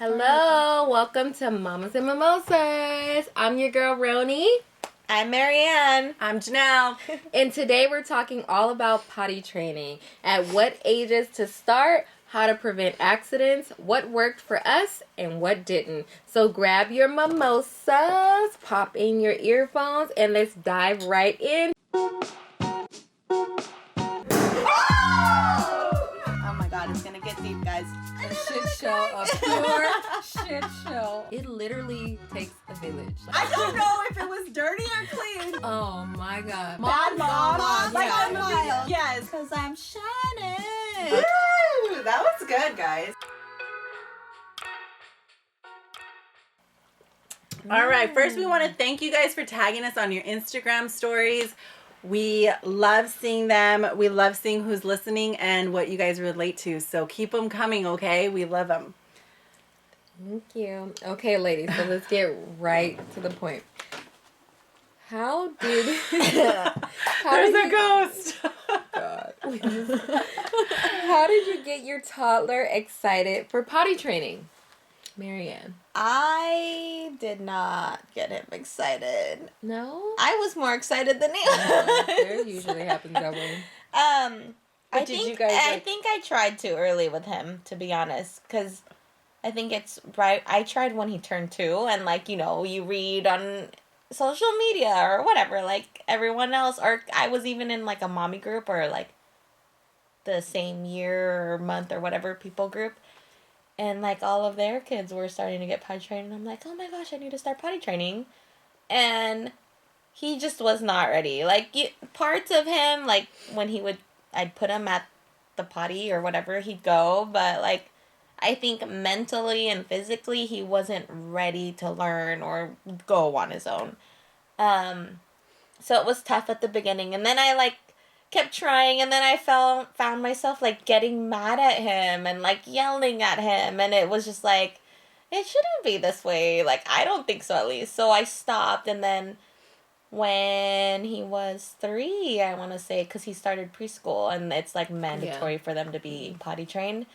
Hello, welcome to Mamas and Mimosas. I'm your girl Roni. I'm Marianne. I'm Janelle. And today we're talking all about potty training. At what ages to start, how to prevent accidents, what worked for us, and what didn't. So grab your mimosas, pop in your earphones, and let's dive right in. Oh my god, it's gonna get deep, guys. A shit show, a pure shit show. It literally takes a village. I don't know if it was dirty or clean. Oh my god. Bad mom. Like Yeah. the movie. Yes, because I'm shining. Woo! That was good, guys. All right, first we want to thank you guys for tagging us on your Instagram stories. We love seeing them. We love seeing who's listening and what you guys relate to. So keep them coming, okay? We love them. Thank you. Okay, ladies, so let's get right to the point. How did... There's a ghost. God. How did you get your toddler excited for potty training? Marianne. I did not get him excited. No? I was more excited than he There was. usually happens that way. I did think you guys, I think I tried too early with him, to be honest, because I think it's right. I tried when he turned 2, and you read on social media or whatever, like everyone else, or I was even in like a mommy group or like the same year or month or whatever people group, and like all of their kids were starting to get potty trained, and I'm like, oh my gosh, I need to start potty training, and he just was not ready. Like parts of him, like when I'd put him at the potty or whatever, he'd go, but like I think mentally and physically he wasn't ready to learn or go on his own. So it was tough at the beginning, and then I like kept trying, and then I found myself like getting mad at him and like yelling at him, and it was just like, it shouldn't be this way. Like, I don't think so, at least. So I stopped, and then when he was 3, I want to say, because he started preschool, and it's like mandatory for them to be potty trained.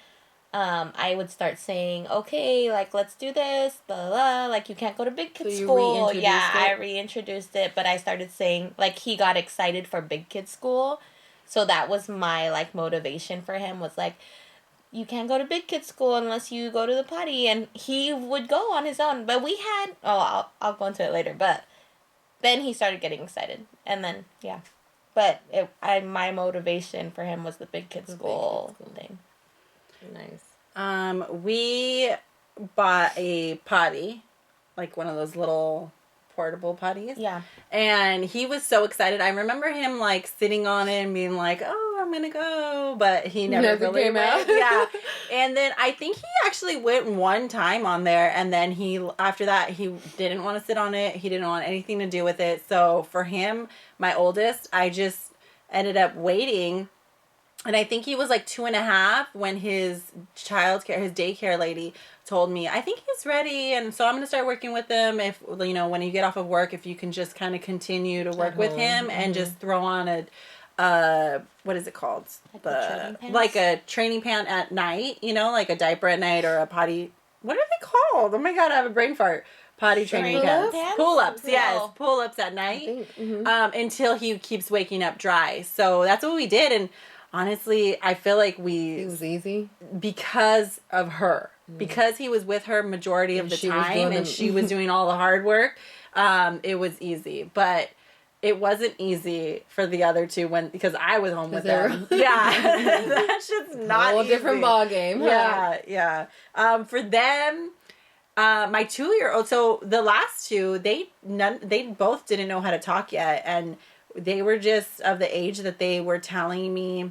I would start saying, okay, like, let's do this, blah, blah, like, you can't go to big kid school. Yeah, I reintroduced it, but I started saying, like, he got excited for big kid school, so that was my, like, motivation for him, was, like, you can't go to big kid school unless you go to the potty, and he would go on his own, but we had, I'll go into it later, but then he started getting excited, and then, yeah, but my motivation for him was the big kid school thing. Nice. We bought a potty, like one of those little portable potties. Yeah. And he was so excited. I remember him like sitting on it and being like, "Oh, I'm gonna go," but he never really came went. out. Yeah. And then I think he actually went one time on there, and then after that he didn't want to sit on it. He didn't want anything to do with it. So for him, my oldest, I just ended up waiting. And I think he was like 2.5 when his daycare lady told me, I think he's ready. And so I'm going to start working with him. If, when you get off of work, if you can just kind of continue to work with him and just throw on what is it called? Like a training pant at night, like a diaper at night or a potty. What are they called? Oh my God, I have a brain fart. Potty training pants. Pullups, yes. Pullups at night until he keeps waking up dry. So that's what we did. And honestly, I feel like it was easy because of her, because he was with her majority of the time, and she was doing all the hard work. It was easy, but it wasn't easy for the other two because I was home with them. Yeah, that's just not a whole easy. Different ball game. Huh? Yeah. For them, my 2-year-old. So the last two, they both didn't know how to talk yet, and they were just of the age that they were telling me.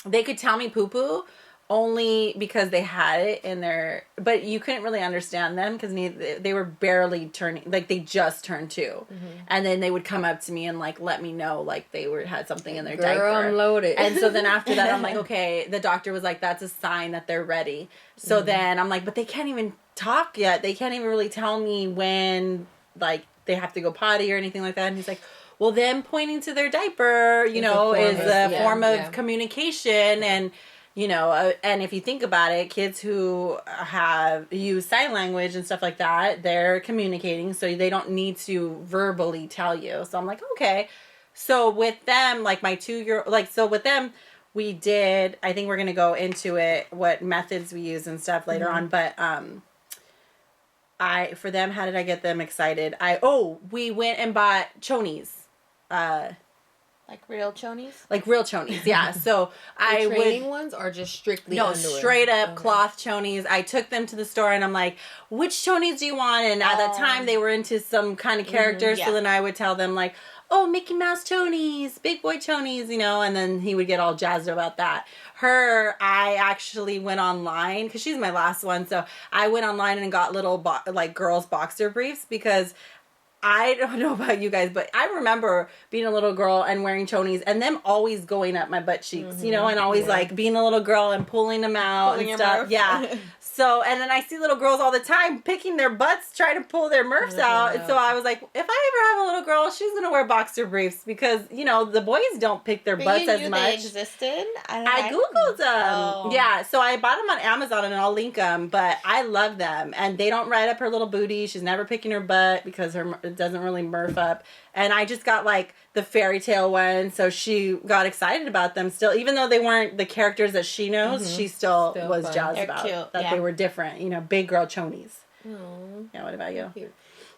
They could tell me poo-poo only because they had it in their... But you couldn't really understand them because they were barely turning... Like, they just turned 2. Mm-hmm. And then they would come up to me and, like, let me know, like, they had something in their diaper. I'm loaded. And so then after that, I'm like, okay. The doctor was like, that's a sign that they're ready. So then I'm like, but they can't even talk yet. They can't even really tell me when, like, they have to go potty or anything like that. And he's like... Well, them pointing to their diaper, is a form of communication. And And if you think about it, kids who have use sign language and stuff like that, they're communicating, so they don't need to verbally tell you. So I'm like, okay. So with them, like my 2-year, so with them, we did, I think we're going to go into it, what methods we use and stuff later on. But, for them, how did I get them excited? We went and bought chonies. Like real chonies? Like real chonies, yeah. So the training ones are just strictly no, underwear? straight up cloth chonies. I took them to the store and I'm like, which chonies do you want? And at that time they were into some kind of character, so then I would tell them like, oh, Mickey Mouse chonies, big boy chonies, and then he would get all jazzed about that. I actually went online, because she's my last one, so I went online and got little girls boxer briefs, because I don't know about you guys, but I remember being a little girl and wearing chonies and them always going up my butt cheeks, and always like being a little girl and pulling them out and stuff. Yeah. So, and then I see little girls all the time picking their butts, trying to pull their Murphs out. And so I was like, if I ever have a little girl, she's going to wear boxer briefs, because, the boys don't pick their butts as much. They existed? I Googled them. Oh. Yeah. So I bought them on Amazon, and I'll link them, but I love them. And they don't ride up her little booty. She's never picking her butt because it doesn't really Murph up. And I just got like the fairy tale one, so she got excited about them still, even though they weren't the characters that she knows. She still was jazzed about cute. That they were different, big girl chonies. Aww. Yeah, what about you?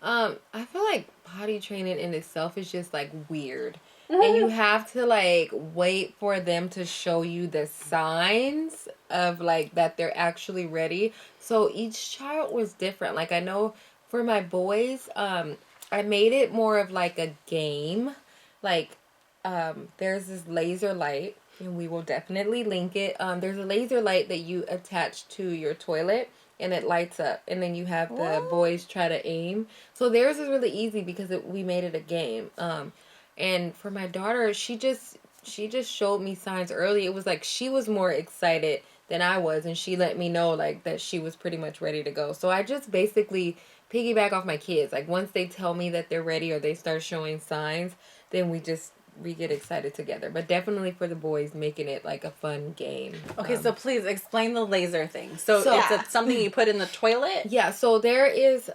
I feel like potty training in itself is just like weird, and you have to like wait for them to show you the signs of like that they're actually ready. So each child was different. Like I know for my boys, I made it more of like a game. Like, there's this laser light, and we will definitely link it. There's a laser light that you attach to your toilet, and it lights up. And then you have the boys try to aim. So theirs is really easy because we made it a game. And for my daughter, she just showed me signs early. It was like she was more excited than I was, and she let me know like that she was pretty much ready to go. So I just basically piggyback off my kids. Like once they tell me that they're ready or they start showing signs, then we get excited together. But definitely for the boys, making it like a fun game. Okay, so please explain the laser thing. So it's something you put in the toilet? Yeah, so there's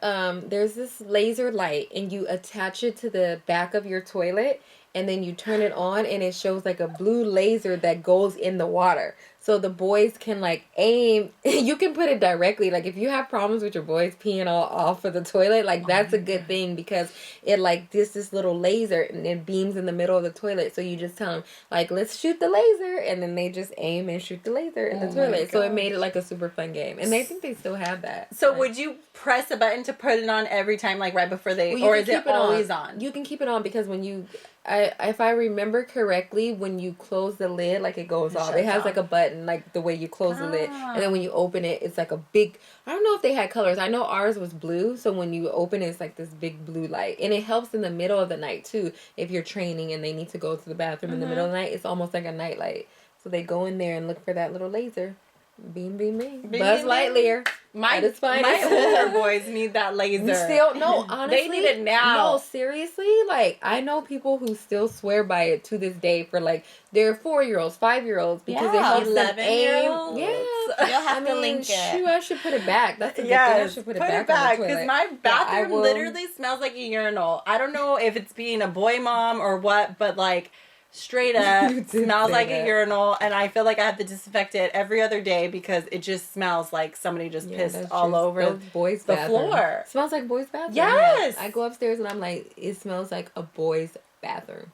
this laser light, and you attach it to the back of your toilet, and then you turn it on, and it shows like a blue laser that goes in the water. So the boys can like aim. You can put it directly. Like if you have problems with your boys peeing all off of the toilet, like that's a good thing, because it like this little laser, and it beams in the middle of the toilet. So you just tell them like, let's shoot the laser, and then they just aim and shoot the laser in the toilet. So it made it like a super fun game, and I think they still have that. So would you press a button to put it on every time, like right before or is it always on? You can keep it on, because when you if I remember correctly, when you close the lid, like it goes off. It has like a button, like the way you close the lid, and then when you open it, it's like a big. I don't know if they had colors. I know ours was blue, so when you open it, it's like this big blue light, and it helps in the middle of the night too. If you're training and they need to go to the bathroom in the middle of the night, it's almost like a night light. So they go in there and look for that little laser. Beam, beam, beam. Buzz Lightyear. My older boys need that laser. Still, no, honestly. They need it now. No, seriously. Like, I know people who still swear by it to this day for, like, their 4-year-olds, 5-year-olds, because it helps them aim. Yeah. You'll have to link it. Shoot, I should put it back. That's a good thing. I should put it back on the toilet. Because my bathroom literally smells like a urinal. I don't know if it's being a boy mom or what, but, like, straight up smells like a urinal, and I feel like I have to disinfect it every other day because it just smells like somebody just pissed all over boys' the bathroom. floor. It smells like boys' bathroom. Yes. Yeah. I go upstairs and I'm like, it smells like a boys' bathroom.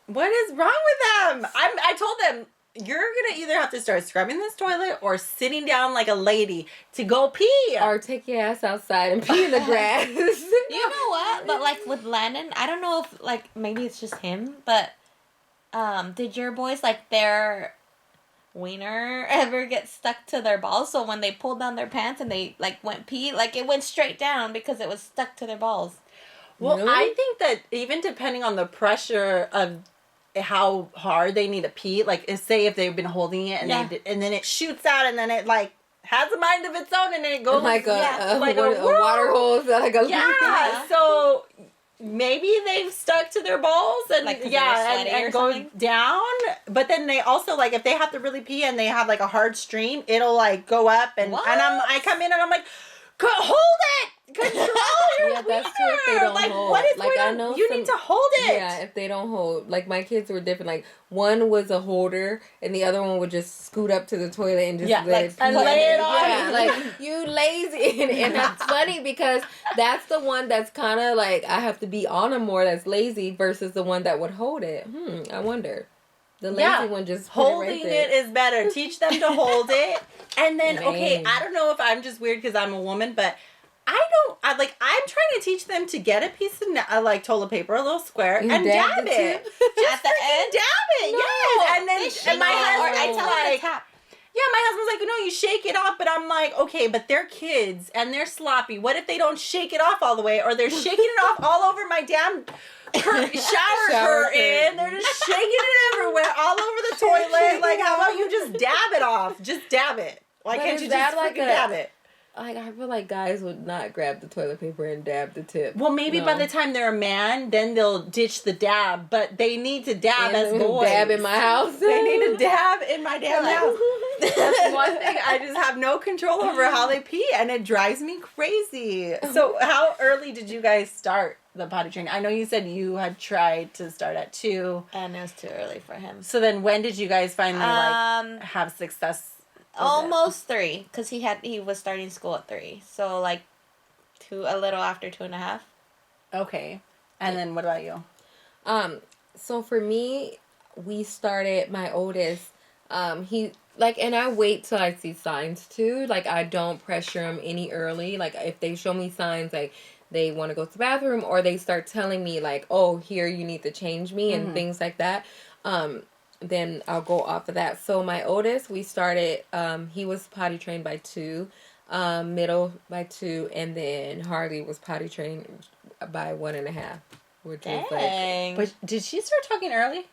What is wrong with them? I told them, you're gonna either have to start scrubbing this toilet or sitting down like a lady to go pee, or take your ass outside and pee in the grass. You know what? But like with Landon, I don't know if like maybe it's just him, but did your boys like their wiener ever get stuck to their balls? So when they pulled down their pants and they like went pee, like it went straight down because it was stuck to their balls. Well, really? I think that even depending on the pressure of how hard they need to pee, like say if they've been holding it and and then it shoots out and then it like has a mind of its own and then it goes like a water hose, like a so maybe they've stuck to their balls and Like, 'cause they were sweaty or and go something? down. But then they also like if they have to really pee and they have like a hard stream, it'll like go up and I come in and I'm like, hold it, control your Yeah, that's true if they wiener. don't Like hold. what is Like, going I on? know You some- need to hold it. Yeah, if they don't hold. Like, my kids were different. Like, one was a holder, and the other one would just scoot up to the toilet and just Yeah, let like, it and pee. lay it on Yeah, you. like, you lazy. And that's funny because that's the one that's kind of like, I have to be on them more, that's lazy, versus the one that would hold it. I wonder. The lazy one just put holding it right there. it is better. Teach them to hold it. And then, okay, Man. I don't know if I'm just weird because I'm a woman, but I'm trying to teach them to get a piece of like toilet paper, a little square, and dab the it. tip? Just At the freaking end? dab it, yes. And then and my husband's like, yeah, my husband's like, no, you shake it off. But I'm like, okay, but they're kids and they're sloppy. What if they don't shake it off all the way, or they're shaking it off all over my damn shower curtain? They're just shaking it everywhere, all over the toilet. Like, how about you just dab it off? Just dab it. Why But can't is you that just like freaking a- dab it? Like, I feel like guys would not grab the toilet paper and dab the tip. Well, maybe by the time they're a man, then they'll ditch the dab. But they need to dab as boys. Dab in my house. They need to dab in my damn house. That's one thing I just have no control over how they pee, and it drives me crazy. So, how early did you guys start the potty training? I know you said you had tried to start at 2, And it was too early for him. so then when did you guys finally have success? with it? Almost 3, because he was starting school at 3, so like a little after 2.5. Okay, and then what about you? So for me, we started my oldest. He like, and I wait till I see signs too. Like, I don't pressure him any early. Like, if they show me signs like they want to go to the bathroom, or they start telling me like, oh, here you need to change me and things like that. Then I'll go off of that. So my oldest, we started, he was potty trained by 2, middle by 2, and then Harley was potty trained by 1.5, which was like, Dang. But did she start talking early?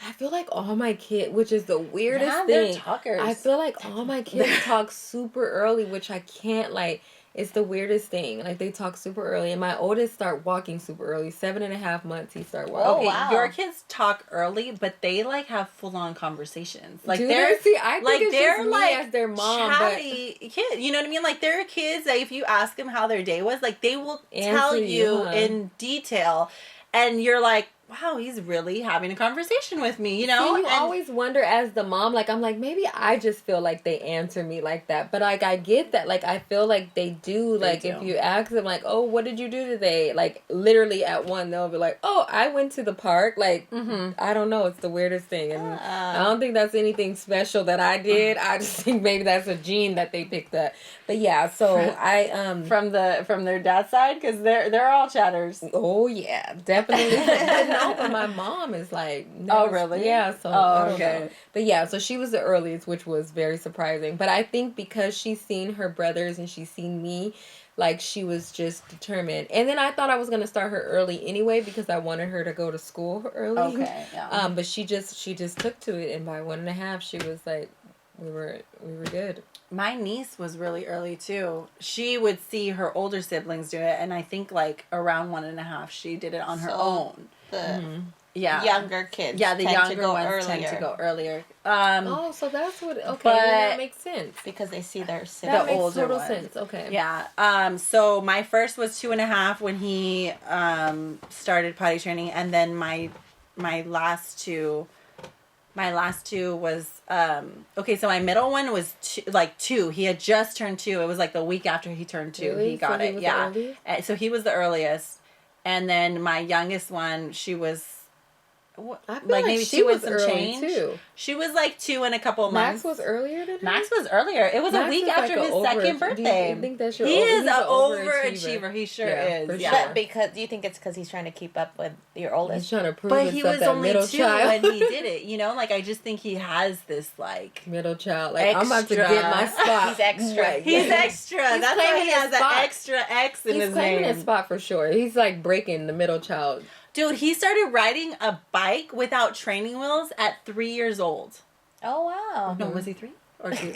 I feel like all my kids, which is the weirdest Yeah, they're thing. talkers. I feel like all my kids talk super early, which I can't, like, it's the weirdest thing. Like, they talk super early. And my oldest start walking super early. 7.5 months he start walking. Oh, Okay, wow. your kids talk early, but they like have full on conversations. Like Do they're they? See, I think like it's they're just me like as their mom, chatty kid. You know what I mean? Like there are kids that if you ask them how their day was, like they will tell Answer you you, huh? in detail, and you're like, wow, he's really having a conversation with me. You know? See, you And- always wonder as the mom, like, I'm like, maybe I just feel like they answer me like that. But, like, I get that. Like, I feel like they do. They Like, do. if you ask them, like, oh, what did you do today? Like, literally at 1, they'll be like, oh, I went to the park. Like, I don't know. It's the weirdest thing. And I don't think that's anything special that I did. I just think maybe that's a gene that they picked up. But, yeah, so I, from their dad's side, because they're all chatters. oh, yeah, definitely. But no, but my mom is like, Oh, really? Yeah, so Oh, I don't okay. know. But yeah, so she was the earliest, which was very surprising. But I think because she's seen her brothers and she's seen me, like, she was just determined. And then I thought I was going to start her early anyway because I wanted her to go to school early. Okay, yeah. But she just took to it, and by 1.5, she was like, we were good. My niece was really early too. She would see her older siblings do it, and I think like around 1.5, she did it on her So, own. The Yeah, younger kids. yeah, the tend younger to go ones earlier tend to go earlier. Oh, so that's what, okay, but- that makes sense. because they see their That siblings. makes older total ones. sense. Okay. Yeah. So my first was 2.5 when he started potty training, and then my last two was okay. So my middle one was 2. He had just turned 2. It was like the week after he turned 2. Really? He got So he it. was the Yeah. earliest? So he was the earliest, and then my youngest one, she was. I feel like maybe she 2 was and some early change. too. She was like 2 and a couple months. Max was earlier than her? Max was earlier. It was a Max week is like after a his second birthday. Do you think that's your He is he's an an overachiever. He sure Yeah, is. for Yeah. sure. But because do you think it's because he's trying to keep up with your He's oldest? trying to prove But himself he was that only middle 2 child. when he did it. You know, like I just think he has this like. Middle child. Like, I'm about to Extra. get my spot. He's extra. Right, He's yeah. extra. That's why claiming he his has an spot. extra X in He's his claiming name. his spot for sure. He's like breaking the middle child. Dude, he started riding a bike without training wheels at 3 years old. Oh wow. No, was he 3 or 2?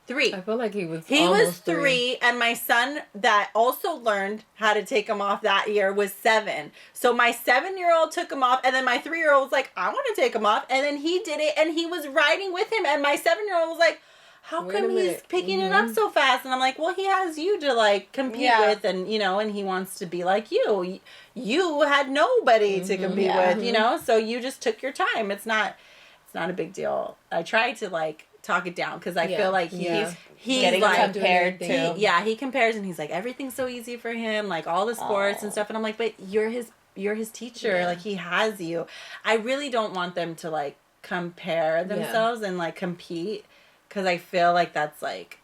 3. I feel like he was He was almost 3, and my son that also learned how to take him off that year was 7. So my 7-year-old took him off, and then my 3-year-old was like, I want to take him off, and then he did it, and he was riding with him, and my 7-year-old was like, how Wait a come he's minute. picking it up so fast? And I'm like, well, he has you to like compete with, and and he wants to be like you. You had nobody to compete with, so you just took your time. It's not a big deal. I try to like talk it down because I feel like he's getting like compared to. he compares, and he's like, everything's so easy for him, like all the sports and stuff, and I'm like, but you're his teacher, like he has you. I really don't want them to like compare themselves and like compete, because I feel like that's like,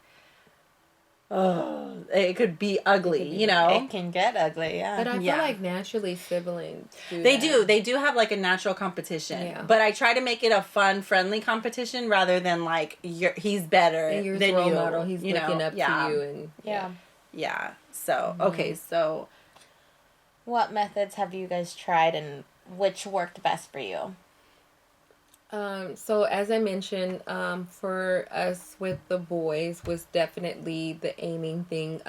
oh, it could be ugly, It can get ugly, yeah. But I feel like naturally siblings do They that. they do have like a natural competition. Yeah. But I try to make it a fun, friendly competition rather than like he's better And you're than his role you. model. He's looking up to you, and Yeah. So okay, so what methods have you guys tried, and which worked best for you? So as I mentioned, for us with the boys was definitely the aiming thing.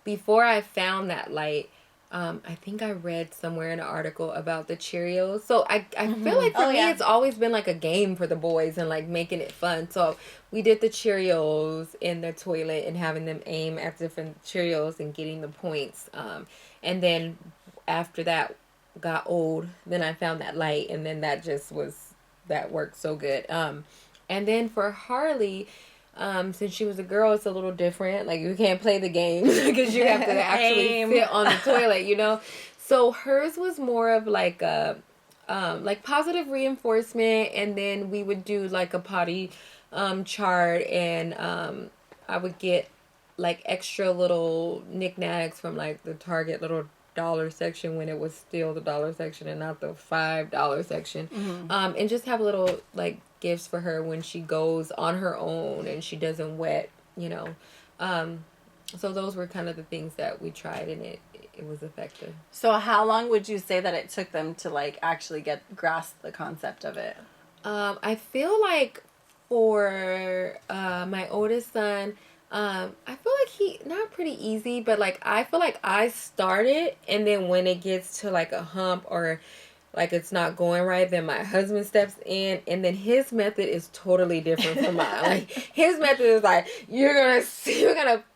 Before I found that light, I think I read somewhere in an article about the Cheerios. So I feel like for me it's always been like a game for the boys and like making it fun. So we did the Cheerios in the toilet and having them aim at different Cheerios and getting the points. And then after that got old, then I found that light, and then that worked so good. And then for Harley, since she was a girl, it's a little different. Like, you can't play the game because you have to actually sit on the toilet, So hers was more of like a like positive reinforcement, and then we would do like a potty chart, and I would get like extra little knickknacks from like the Target little dollar section when it was still the dollar section and not the $5 section, and just have little like gifts for her when she goes on her own and she doesn't wet, so those were kind of the things that we tried, and it was effective. So how long would you say that it took them to like actually grasp the concept of it? I feel like for my oldest son, I feel like he not pretty easy, but like I feel like I started, and then when it gets to like a hump or like it's not going right, then my husband steps in, and then his method is totally different from mine. Like, his method is like, you're gonna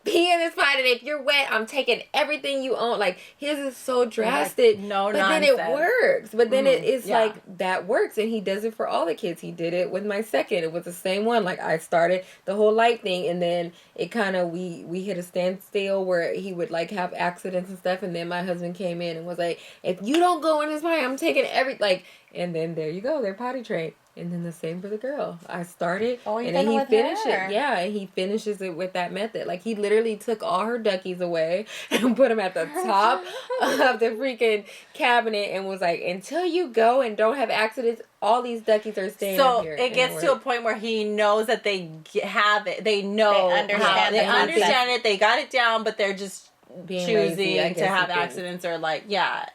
pee in this pot, and if you're wet, I'm taking everything you own. Like, his is so drastic, like, no but nonsense. then it works. But then it's like that works, and he does it for all the kids. He did it with my second. It was the same one. Like, I started the whole light thing, and then it kind of we hit a standstill where he would like have accidents and stuff, and then my husband came in and was like, if you don't go in this pot, I'm taking and then there you go, they're potty trained. And then the same for the girl. I started, and then he finished it. Yeah, and he finishes it with that method. Like, he literally took all her duckies away and put them at the top of the freaking cabinet and was like, until you go and don't have accidents, all these duckies are staying up here. So it gets to a point where he knows that they have it. They know. They understand it. They got it down, but they're just choosing to have accidents or like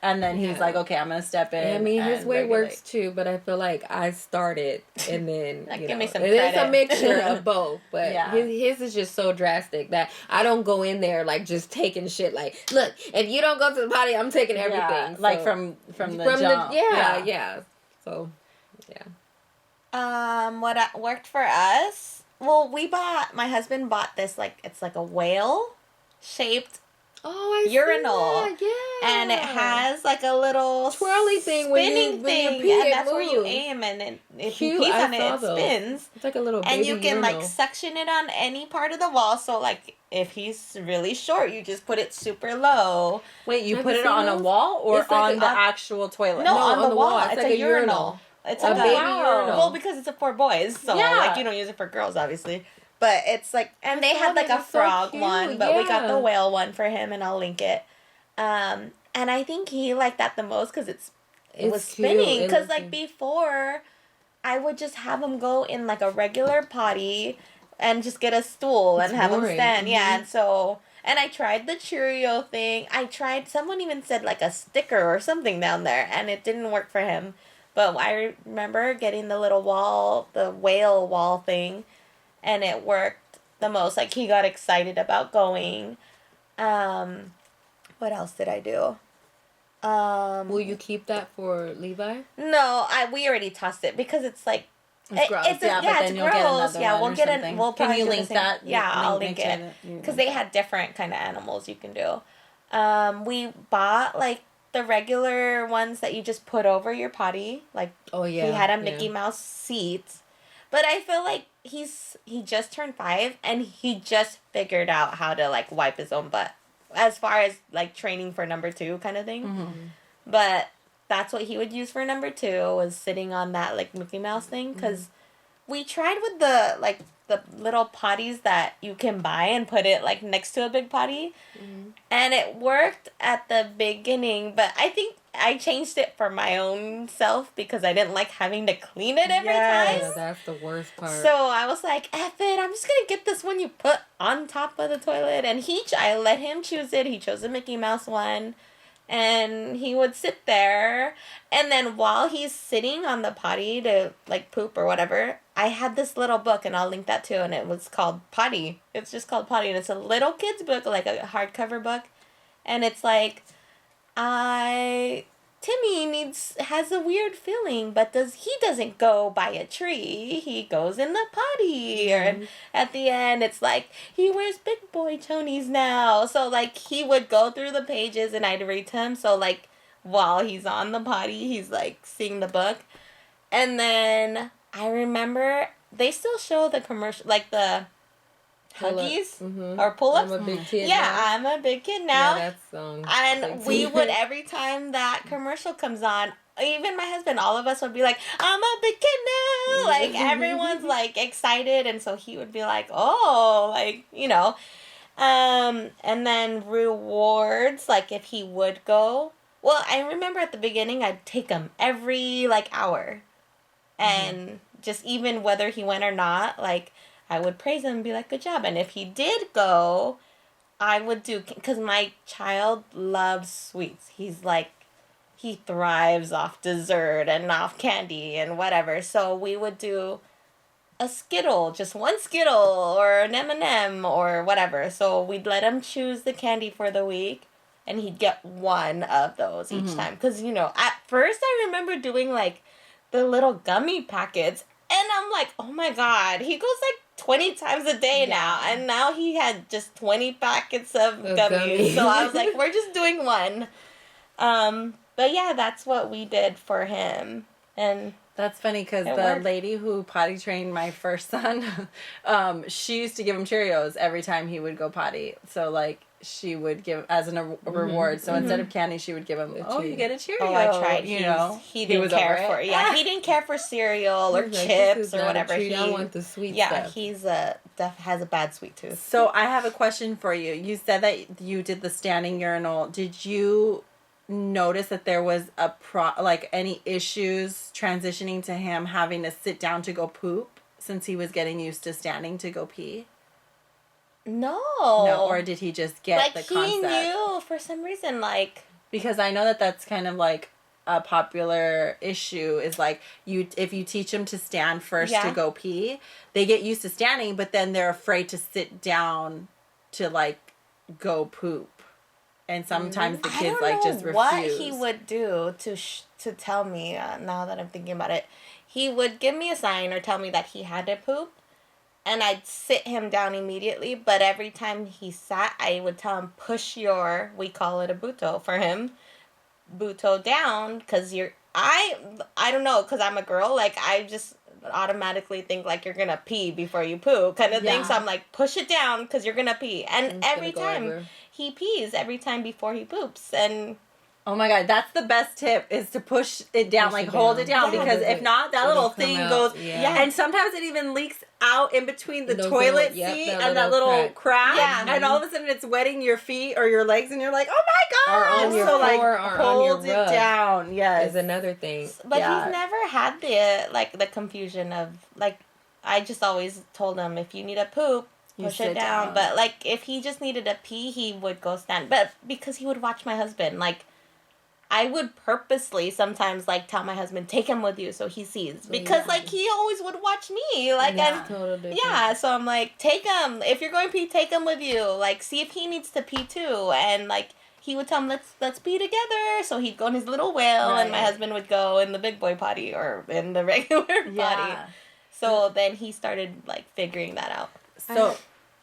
and then he's like, okay, I'm gonna step in. I mean, his way works too, but I feel like I started, and then give me some credit. It's a mixture of both, but his is just so drastic that I don't go in there like just taking shit. Like, look, if you don't go to the potty, I'm taking everything. So, like from the jump. So what worked for us? Well, my husband bought this it's like a whale shaped urinal, and it has like a little twirly thing, spinning thing, and that's where you aim, and then if you pee on it, it spins. It's like a little baby and you can urinal. like suction it on any part of the wall. So like if he's really short, you just put it super low. Wait, you put it on a wall or on the actual toilet? No, on the wall. It's like a urinal. It's a baby urinal. Well, because it's for boys, so like you don't use it for girls, obviously. But it's like, and they had like a frog one, but we got the whale one for him, and I'll link it. And I think he liked that the most because it was spinning. Because like before, I would just have him go in like a regular potty and just get a stool and have him stand. Yeah, and so, and I tried the Cheerio thing. Someone even said like a sticker or something down there, and it didn't work for him. But I remember getting the little wall, the whale wall thing, and it worked. the most. Like, he got excited about going. What else did I do? Will you keep that for Levi? No, we already tossed it because it's like It's gross. It's but then it's you'll get gross. another Yeah, one we'll or get something. it. We'll Can probably you do the link same. that? Yeah, I'll link to it the- because they had different kind of animals you can do. We bought like the regular ones that you just put over your potty. Like, Oh yeah. he had a Mickey Mouse seat, but I feel like he just turned 5 and he just figured out how to like wipe his own butt. As far as like training for number 2 kind of thing, Mm-hmm. but that's what he would use for number 2 was sitting on that like Mickey Mouse thing because we tried with the little potties that you can buy and put it like next to a big potty, and it worked at the beginning, but I think I changed it for my own self because I didn't like having to clean it every Yes. time. Yeah, that's the worst part. So I was like, F it, I'm just gonna get this one you put on top of the toilet, and I let him choose it. He chose the Mickey Mouse one. And he would sit there, and then while he's sitting on the potty to like poop or whatever, I had this little book, and I'll link that too, and it was called Potty. It's just called Potty, and it's a little kid's book, like a hardcover book, and it's like, Timmy has a weird feeling, but he doesn't go by a tree. He goes in the potty. And at the end, it's like, he wears big boy chonies now. So, like, he would go through the pages and I'd read to him. So, like, while he's on the potty, he's, like, seeing the book. And then I remember they still show the commercial, like, the Huggies or Pullups. I'm a big kid. Yeah, now. I'm a big kid now. Yeah, that song. And we would, every time that commercial comes on, even my husband, all of us would be like, I'm a big kid now. Like, everyone's, like, excited. And so he would be like, oh, like, you know. And then rewards, like, if he would go. Well, I remember at the beginning, I'd take him every, like, hour. And just even whether he went or not, like, I would praise him and be like, good job. And if he did go, I would do, because my child loves sweets. He's like, he thrives off dessert and off candy and whatever. So we would do a Skittle, just one Skittle or an M&M or whatever. So we'd let him choose the candy for the week, and he'd get one of those each time. Because, you know, at first I remember doing like the little gummy packets, and I'm like, oh my God, he goes like 20 times a day now, and now he had just 20 packets of gummies. So I was like, we're just doing one. But yeah, that's what we did for him. And that's funny because the lady who potty trained my first son, she used to give him Cheerios every time he would go potty. So like she would give as a reward. So instead of candy, she would give him, you get a Cheerio. Oh, I tried. You know, he didn't care for it. Yeah, he didn't care for cereal or chips or whatever. I want the sweet stuff. Yeah, has a bad sweet tooth. So I have a question for you. You said that you did the standing urinal. Did you notice that there was any issues transitioning to him having to sit down to go poop since he was getting used to standing to go pee? No, or did he just get the concept? He knew for some reason, like, because I know that that's kind of like a popular issue is like if you teach them to stand first to go pee, they get used to standing, but then they're afraid to sit down to like go poop, and sometimes the kids just refuse. What he would do to tell me now that I'm thinking about it, he would give me a sign or tell me that he had to poop. And I'd sit him down immediately, but every time he sat, I would tell him, we call it a buto for him, buto down, because I don't know, because I'm a girl, like, I just automatically think, like, you're gonna pee before you poo, kind of thing, so I'm like, push it down, because you're gonna pee, and every time, he pees, every time before he poops, and... Oh my God, that's the best tip is to push it down, hold it down, because if not, that little thing goes, and sometimes it even leaks out in between the toilet seat and that little crack, and all of a sudden it's wetting your feet or your legs, and you're like, oh my God! Or on your floor, or hold on your rug. It down, yes. Is another thing. But he's never had the confusion of, like, I just always told him, if you need a poop, push it down. But, like, if he just needed a pee, he would go stand. But because he would watch my husband, like, I would purposely sometimes like tell my husband, take him with you so he sees, because like he always would watch me, like, and so I'm like, take him, if you're going pee, take him with you, like, see if he needs to pee too, and like he would tell him, let's pee together, so he'd go in his little whale, and my husband would go in the big boy potty or in the regular potty. So then he started like figuring that out. So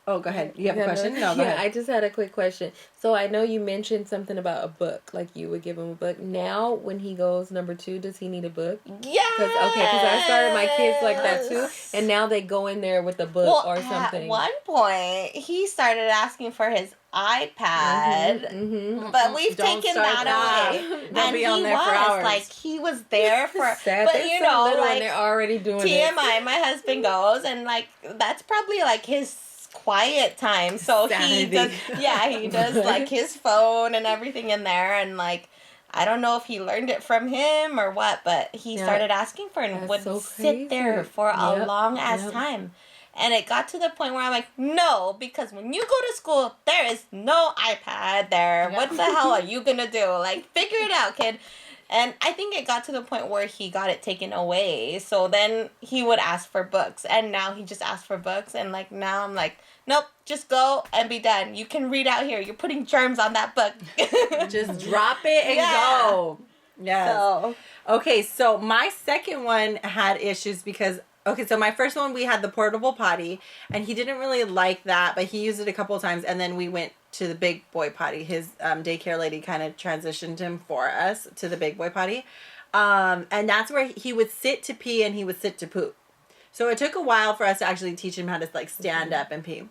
oh, go ahead. You have a question? No, go ahead. I just had a quick question. So I know you mentioned something about a book, like you would give him a book. Now, when he goes number 2, does he need a book? Yeah. Because I started my kids like that too, and now they go in there with a book or something. At one point, he started asking for his iPad, but we've taken that away. They'll be on there for hours. Like, he was there for, sad. but you know, little like, and they're already doing TMI, my husband goes, and like, that's probably like his quiet time, so he does like his phone and everything in there, and like I don't know if he learned it from him or what, but he started asking for it and would sit there for a long ass time. And it got to the point where I'm like, no, because when you go to school, there is no iPad there. What the hell are you gonna do? Like, figure it out, kid. And I think it got to the point where he got it taken away. So then he would ask for books. And now he just asks for books. And like now I'm like, nope, just go and be done. You can read out here. You're putting germs on that book. Just drop it and go. Yes. So. Okay, so my second one had issues because... Okay, so my first one, we had the portable potty, and he didn't really like that, but he used it a couple of times, and then we went to the big boy potty. His daycare lady kind of transitioned him for us to the big boy potty, and that's where he would sit to pee and he would sit to poop. So it took a while for us to actually teach him how to like stand up and pee.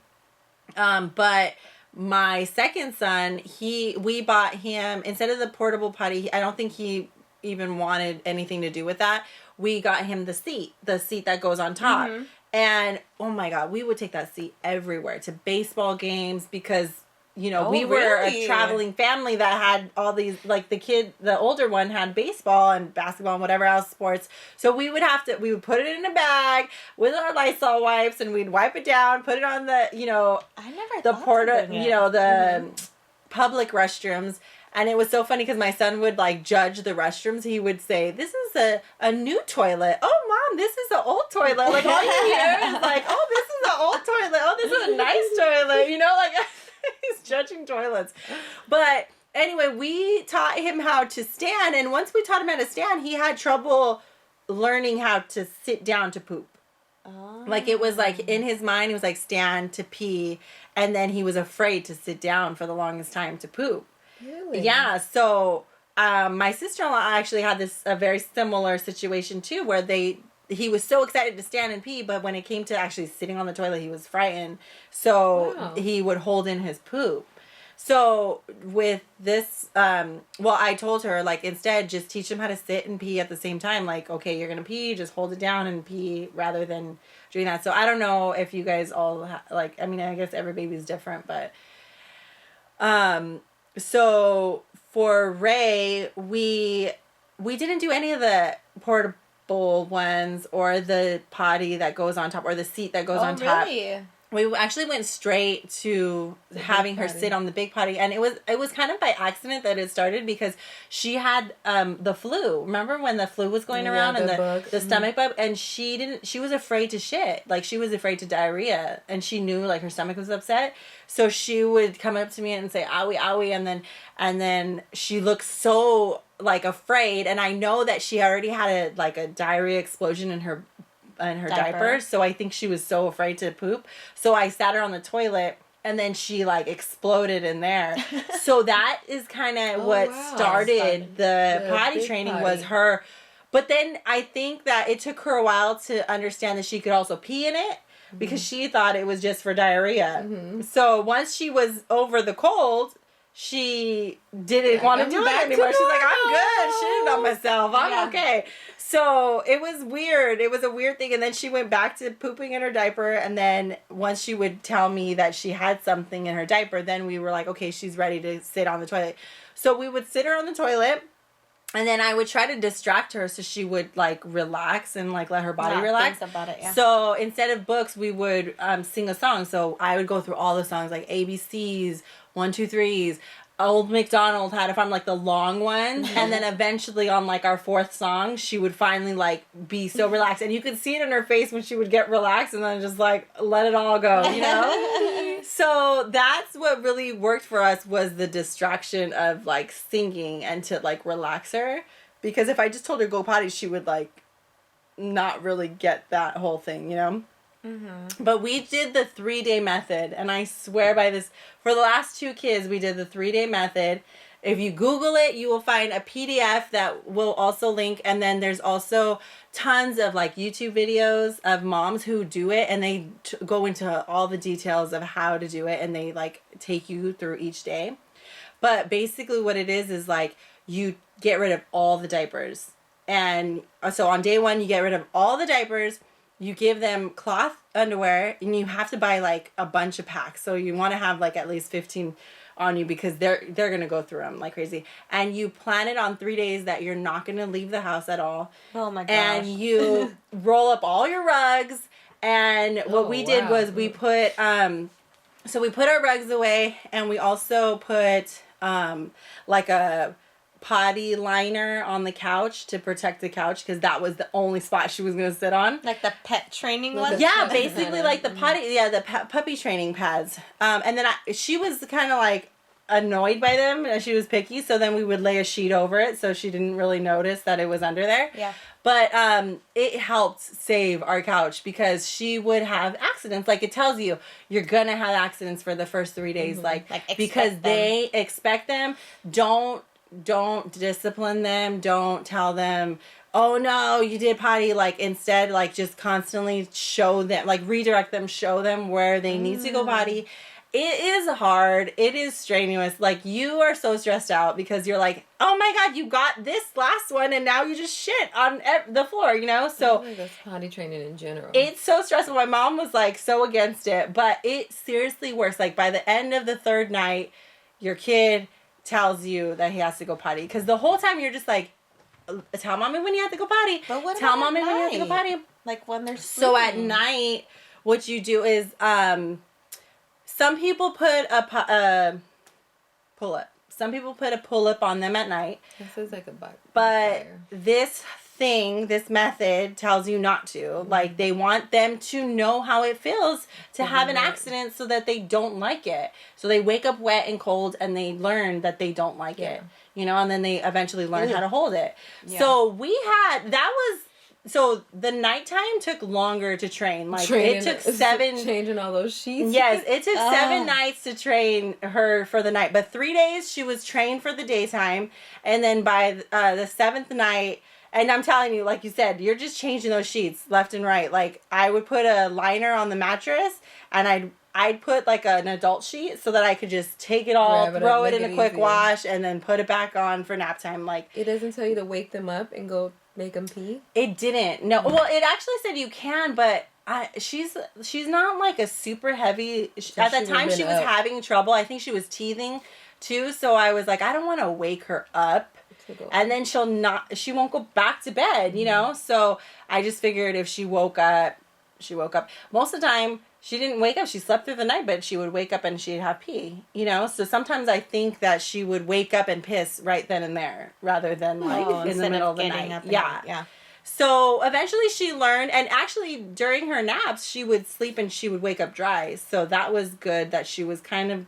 But my second son, we bought him, instead of the portable potty, I don't think he even wanted anything to do with that. We got him the seat that goes on top. And oh my God, we would take that seat everywhere, to baseball games, because, you know, we were a traveling family that had all these, like the older one had baseball and basketball and whatever else sports. So we would put it in a bag with our Lysol wipes, and we'd wipe it down, put it on the, you know, public restrooms. And it was so funny because my son would like judge the restrooms. He would say, "This is a new toilet. Oh, Mom, this is an old toilet." Like all you hear is like, "Oh, this is an old toilet. Oh, this is a nice toilet." You know, like he's judging toilets. But anyway, we taught him how to stand. And once we taught him how to stand, he had trouble learning how to sit down to poop. Oh. Like it was like in his mind, it was like stand to pee. And then he was afraid to sit down for the longest time to poop. Really? Yeah, so my sister-in-law actually had a very similar situation too, where he was so excited to stand and pee, but when it came to actually sitting on the toilet, he was frightened. So he would hold in his poop. So with this, I told her, like, instead, just teach him how to sit and pee at the same time. Like, okay, you're going to pee, just hold it down and pee rather than doing that. So I don't know if you guys all, I guess every baby is different, but... So for Ray, we didn't do any of the portable ones or the potty that goes on top or the seat that goes on top. Really? We actually went straight to having her sit on the big potty, and it was kind of by accident that it started because she had the flu. Remember when the flu was going around and the stomach bug, and she was afraid to shit. Like she was afraid to diarrhea, and she knew like her stomach was upset. So she would come up to me and say owie owie, and then she looked so like afraid, and I know that she already had a diarrhea explosion in her diaper. So I think she was so afraid to poop. So I sat her on the toilet, and then she like exploded in there. So that is kind of what started the potty training was her. But then I think that it took her a while to understand that she could also pee in it because she thought it was just for diarrhea. Mm-hmm. So once she was over the cold, she didn't want to do it anymore. She's like, I'm good. Shitting on myself. I'm okay. So it was weird. It was a weird thing. And then she went back to pooping in her diaper. And then once she would tell me that she had something in her diaper, then we were like, okay, she's ready to sit on the toilet. So we would sit her on the toilet. And then I would try to distract her so she would like relax and like let her body relax. Think about it, yeah. So instead of books, we would sing a song. So I would go through all the songs like ABCs, 1, 2, 3s. Old MacDonald had to find like the long ones, and then eventually on like our 4th song, she would finally like be so relaxed, and you could see it in her face when she would get relaxed, and then just like let it all go, you know. So that's what really worked for us, was the distraction of like singing and to like relax her, because if I just told her go potty, she would like not really get that whole thing, you know. But we did the 3-day method, and I swear by this. For the last 2 kids, we did the 3-day method. If you Google it, you will find a PDF that will also link, and then there's also tons of like YouTube videos of moms who do it, and they go into all the details of how to do it, and they like take you through each day. But basically what it is like you get rid of all the diapers. And so on day 1, you get rid of all the diapers. You give them cloth underwear, and you have to buy like a bunch of packs. So you want to have like at least 15 on you, because they're going to go through them like crazy. And you plan it on 3 days that you're not going to leave the house at all. Oh my gosh. And you roll up all your rugs. And what we did was we put, so we put our rugs away, and we also put like a potty liner on the couch to protect the couch, because that was the only spot she was going to sit on. Like the pet training one? Yeah, basically like the potty, the puppy training pads. And then she was kind of like annoyed by them, and she was picky, so then we would lay a sheet over it so she didn't really notice that it was under there. Yeah. But it helped save our couch, because she would have accidents. Like, it tells you you're going to have accidents for the first 3 days. Like because they expect them. Don't discipline them. Don't tell them, oh no, you did potty. Like, instead, like, just constantly show them, like, redirect them, show them where they need to go potty. It is hard. It is strenuous. Like, you are so stressed out because you're like, oh my God, you got this last one and now you just shit on the floor, you know? So I think that's potty training in general. it's so stressful. My mom was like so against it, but it seriously works. Like, by the end of the 3rd night, your kid tells you that he has to go potty, because the whole time you're just like, tell mommy when you have to go potty. But what tell about mommy at when you have to go night? potty. Like when they're So at sleeping. night, what you do is some people put a pull-up. Some people put a pull-up on them at night. This is like a But fire. this method tells you not to. Mm-hmm. Like, they want them to know how it feels to have an accident so that they don't like it. So they wake up wet and cold, and they learn that they don't like it. You know, and then they eventually learn how to hold it. Yeah. So so the nighttime took longer to train. Like, it took 7... Changing all those sheets? Yes, it took 7 nights to train her for the night. But 3 days, she was trained for the daytime. And then by the 7th night... And I'm telling you, like you said, you're just changing those sheets left and right. Like, I would put a liner on the mattress, and I'd put like an adult sheet so that I could just take it all, throw it in a quick wash, and then put it back on for nap time. Like, it doesn't tell you to wake them up and go make them pee? It didn't. No. Well, it actually said you can, but she's not like a super heavy. So at that time, she was having trouble. I think she was teething too. So I was like, I don't want to wake her up. And then she won't go back to bed, you know? So I just figured if she woke up. Most of the time, she didn't wake up. She slept through the night, but she would wake up and she'd have pee, you know? So sometimes I think that she would wake up and piss right then and there rather than like in the middle of the night. Yeah. So eventually she learned, and actually during her naps, she would sleep and she would wake up dry. So that was good that she was kind of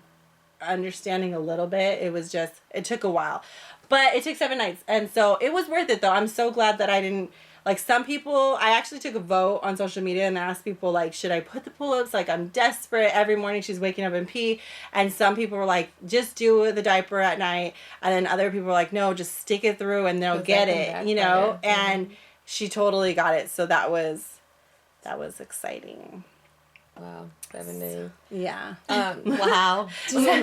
understanding a little bit. It took a while. But it took 7 nights. And so it was worth it, though. I'm so glad that I didn't... Like, some people... I actually took a vote on social media and asked people, like, should I put the pull-ups? Like, I'm desperate. Every morning she's waking up and pee. And some people were like, just do the diaper at night. And then other people were like, no, just stick it through and they'll get it, you know? And she totally got it. So that was exciting. Wow, 7 days. Yeah. Wow. But it's only 7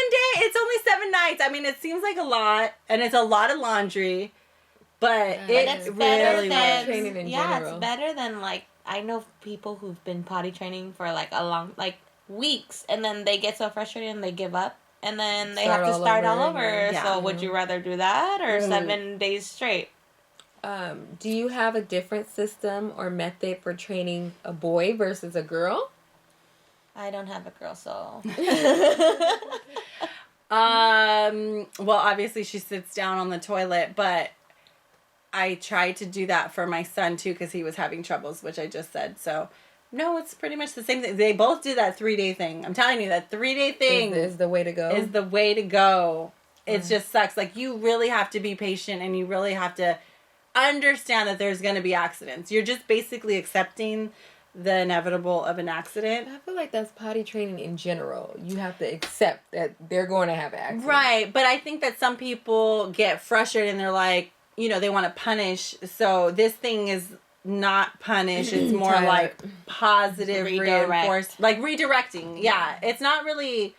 days. It's only 7 nights. I mean, it seems like a lot, and it's a lot of laundry, but it's really than training in general. It's better than like I know people who've been potty training for like a long weeks, and then they get so frustrated and they give up, and then they have to start all over. Yeah. So would you rather do that or 7 days straight? Do you have a different system or method for training a boy versus a girl? I don't have a girl, so. Well, obviously she sits down on the toilet, but I tried to do that for my son too because he was having troubles, which I just said. So, no, it's pretty much the same thing. They both do that 3-day thing. I'm telling you, that 3-day thing is the way to go. Is the way to go. It just sucks. Like, you really have to be patient and you really have to understand that there's going to be accidents. You're just basically accepting the inevitable of an accident. I feel like that's potty training in general. You have to accept that they're going to have accidents. Right, but I think that some people get frustrated and they're like, you know, they want to punish. So this thing is not punish. It's more like positive reinforce, like redirecting. Yeah, it's not really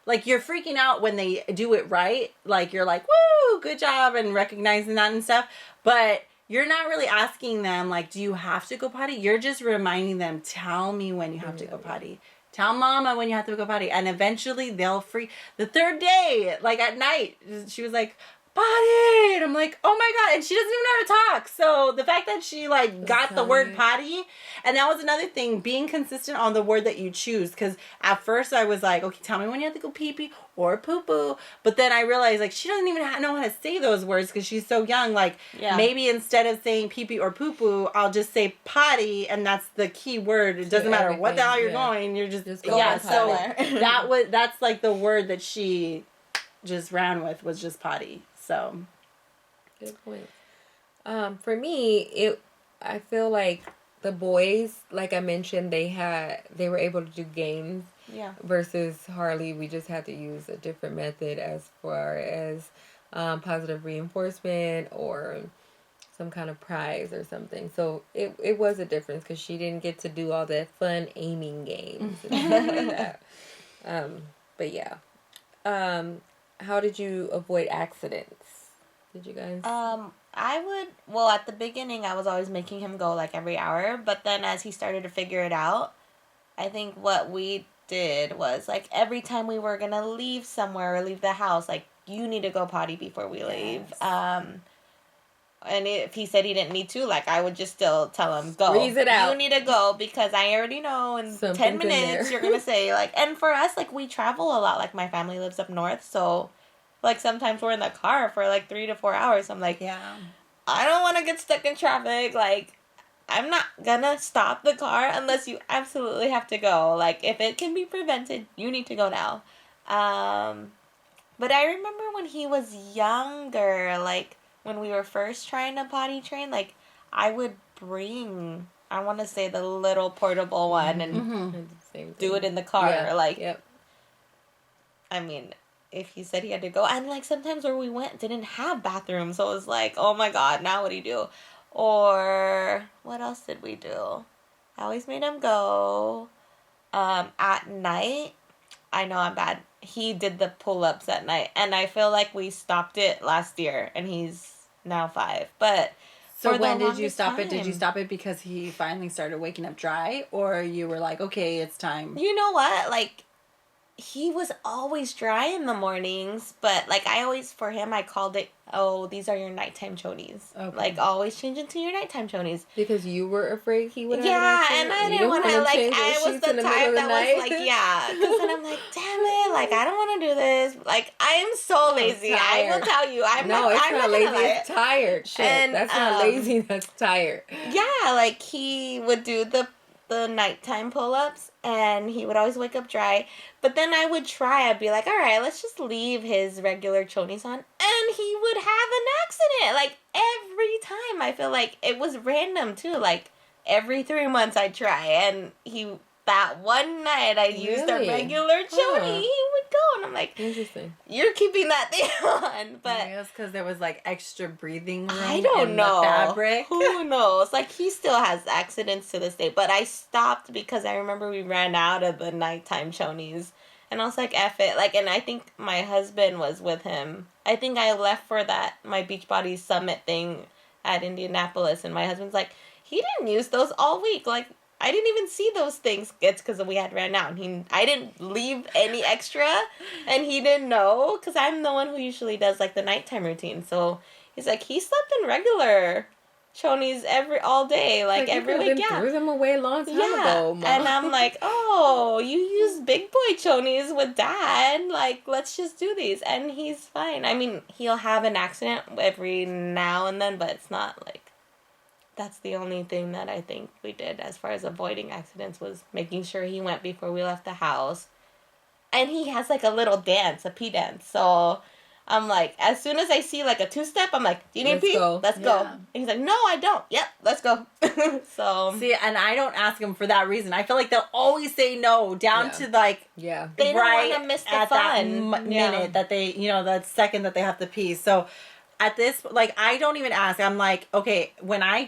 like you're freaking out when they do it right. Like you're like, woo, good job, and recognizing that and stuff. But you're not really asking them, like, do you have to go potty? You're just reminding them, tell me when you have to go potty. Tell mama when you have to go potty. And eventually they'll free. The 3rd day, like at night, she was like, potty! And I'm like, oh my God. And she doesn't even know how to talk. So the fact that she like got the word potty, and that was another thing, being consistent on the word that you choose. Because at first I was like, okay, tell me when you have to go pee-pee or poo-poo. But then I realized like she doesn't even know how to say those words because she's so young. Like maybe instead of saying pee-pee or poo-poo, I'll just say potty, and that's the key word. It doesn't matter what the hell you're going. You're just going so that's like the word that she just ran with, was just potty. So good point. For me, I feel like the boys, like I mentioned, they were able to do games. Yeah. Versus Harley, we just had to use a different method as far as positive reinforcement or some kind of prize or something. So it was a difference because she didn't get to do all that fun aiming games and stuff like that. But yeah. How did you avoid accidents? Did you guys? At the beginning, I was always making him go like every hour. But then as he started to figure it out, I think what we did was like every time we were going to leave somewhere or leave the house, like, you need to go potty before we leave. And if he said he didn't need to, like, I would just still tell him, go. Squeeze it out. You need to go because I already know in Something's 10 minutes you're going to say, like, and for us, like, we travel a lot. Like, my family lives up north, so, like, sometimes we're in the car for, like, 3 to 4 hours. I'm like, I don't want to get stuck in traffic. Like, I'm not going to stop the car unless you absolutely have to go. Like, if it can be prevented, you need to go now. But I remember when he was younger, like, when we were first trying to potty train, like, I would bring, I want to say, the little portable one and do it in the car. I mean, if he said he had to go, and, like, sometimes where we went didn't have bathrooms, so it was like, oh my God, now what do you do? Or, what else did we do? I always made him go. At night, I know I'm bad. He did the pull-ups at night, and I feel like we stopped it last year, and he's now 5. But so when did you stop it? Did you stop it because he finally started waking up dry, or you were like, okay, it's time? You know what? Like, he was always dry in the mornings, but, like, for him, I called it, oh, these are your nighttime chonies. Okay. Like, always change into your nighttime chonies. Because you were afraid he would have an accident? And I didn't want to, like, I was the type that was like, because then I'm like, damn it, like, I don't want to do this. Like, I am so lazy. I will tell you. It's not lazy, it's tired. Shit, and, that's not lazy, that's tired. Yeah, like, he would do the nighttime pull-ups, and he would always wake up dry. But then I'd be like, all right, let's just leave his regular chonies on, and he would have an accident, like, every time. I feel like it was random, too. Like, every 3 months I'd try, and that one night I used a regular choni, he would go, and I'm like, interesting. You're keeping that thing on, but maybe it's because there was like extra breathing room. I don't know. The fabric. Who knows? Like, he still has accidents to this day, but I stopped because I remember we ran out of the nighttime chonies, and I was like, F it. Like, and I think my husband was with him. I think I left for my Beachbody Summit thing at Indianapolis, and my husband's like, he didn't use those all week. Like, I didn't even see those things. It's because we had ran out. I didn't leave any extra, and he didn't know, because I'm the one who usually does, like, the nighttime routine. So he's like, he slept in regular. chonies all day, like every week. Yeah, threw them away a long time ago, Mom. And I'm like, oh, you use big boy chonies with Dad. Like, let's just do these, and he's fine. I mean, he'll have an accident every now and then, but it's not like. That's the only thing that I think we did as far as avoiding accidents was making sure he went before we left the house. And he has like a little dance, a pee dance. So I'm like, as soon as I see like a 2-step, I'm like, do you need pee? Let's go. And he's like, no, I don't. Yep, let's go. So. See, and I don't ask him for that reason. I feel like they'll always say no down to like. Yeah. They don't want to miss the fun. That minute that they, that second that they have to pee. So. At this, like, I don't even ask. I'm like, okay, when I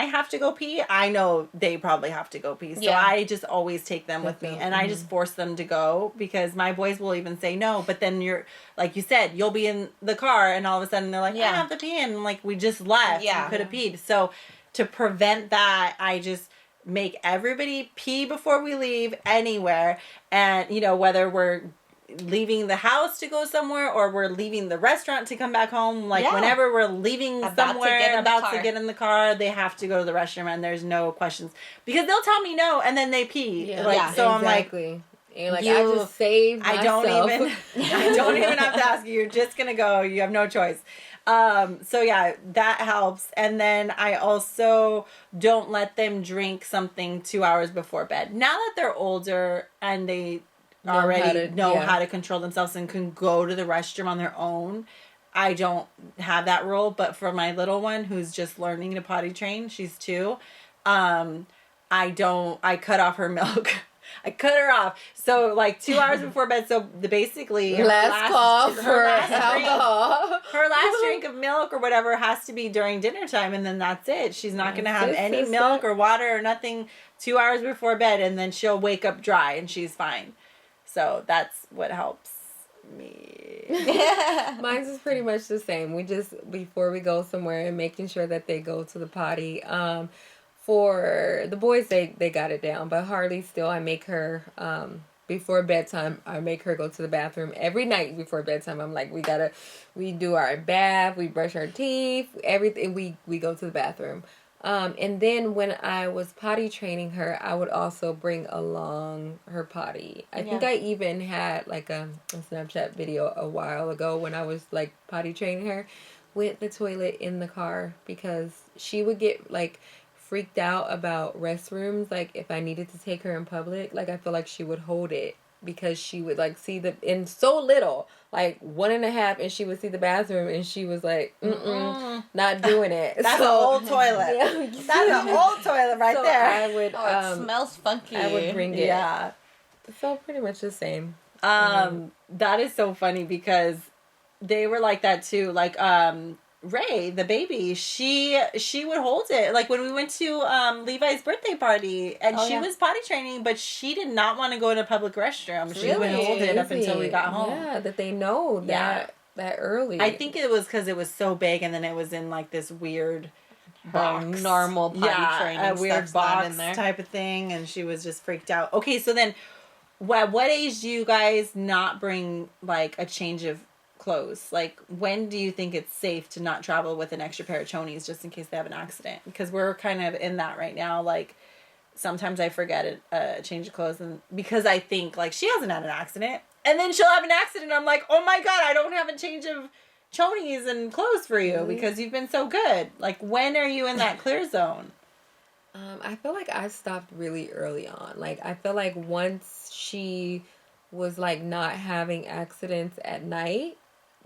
have to go pee, I know they probably have to go pee. So I just always take them with me. And I just force them to go because my boys will even say no. But then you're, like you said, you'll be in the car and all of a sudden they're like, I have to pee. And like, we just left. Yeah. You could have peed. So to prevent that, I just make everybody pee before we leave anywhere. And, whether we're leaving the house to go somewhere or we're leaving the restaurant to come back home, like whenever we're leaving somewhere about to get in the car, they have to go to the restroom and there's no questions because they'll tell me no and then they pee. So exactly. I'm like, you're like, I just saved myself. I don't even have to ask you. You're just gonna go. You have no choice. So yeah, that helps. And then I also don't let them drink something 2 hours before bed. Now that they're older and they already know how to control themselves and can go to the restroom on their own, I don't have that rule. But for my little one who's just learning to potty train, she's 2, I cut off her milk. I cut her off. So like 2 hours before bed. So basically her last drink of milk or whatever has to be during dinner time, and then that's it. She's not going to have any milk or water or nothing 2 hours before bed, and then she'll wake up dry and she's fine. So that's what helps me. Mine's is pretty much the same. We just, before we go somewhere and making sure that they go to the potty. For the boys, they got it down. But Harley still, I make her, before bedtime, I make her go to the bathroom every night before bedtime. I'm like, we do our bath, we brush our teeth, everything, we go to the bathroom. And then when I was potty training her, I would also bring along her potty. I think I even had like a Snapchat video a while ago when I was like potty training her with the toilet in the car because she would get like freaked out about restrooms. Like if I needed to take her in public, like I feel like she would hold it because she would like see in so little, like 1.5, and she would see the bathroom and she was like, not doing it. That's an old toilet. That's an old toilet right there. I would, it smells funky. I would bring it. Yeah. So pretty much the same. That is so funny because they were like that too. Like, Ray, the baby, she would hold it. Like when we went to Levi's birthday party and she was potty training, but she did not want to go in a public restroom. She would hold it up until we got home. Yeah, that they know that early. I think it was because it was so big and then it was in like this weird box. Normal potty training. A weird box type of thing, and she was just freaked out. Okay, so then what age do you guys not bring like a change of clothes? Like when do you think it's safe to not travel with an extra pair of chonies just in case they have an accident? Because we're kind of in that right now. Like sometimes I forget a change of clothes, and because I think like she hasn't had an accident, and then she'll have an accident, I'm like, oh my god, I don't have a change of chonies and clothes for you because you've been so good. Like when are you in that clear zone? I feel like I stopped really early on. Like I feel like once she was like not having accidents at night,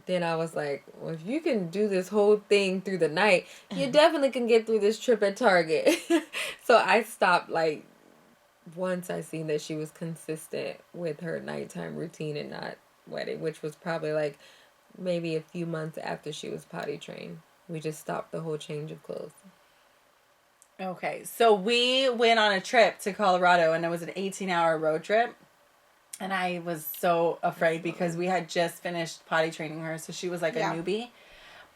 then I was like, well, if you can do this whole thing through the night, you definitely can get through this trip at Target. So I stopped like once I seen that she was consistent with her nighttime routine and not wetting, which was probably like maybe a few months after she was potty trained. We just stopped the whole change of clothes. Okay, so we went on a trip to Colorado, and it was an 18-hour road trip. And I was so afraid because we had just finished potty training her, so she was like a newbie.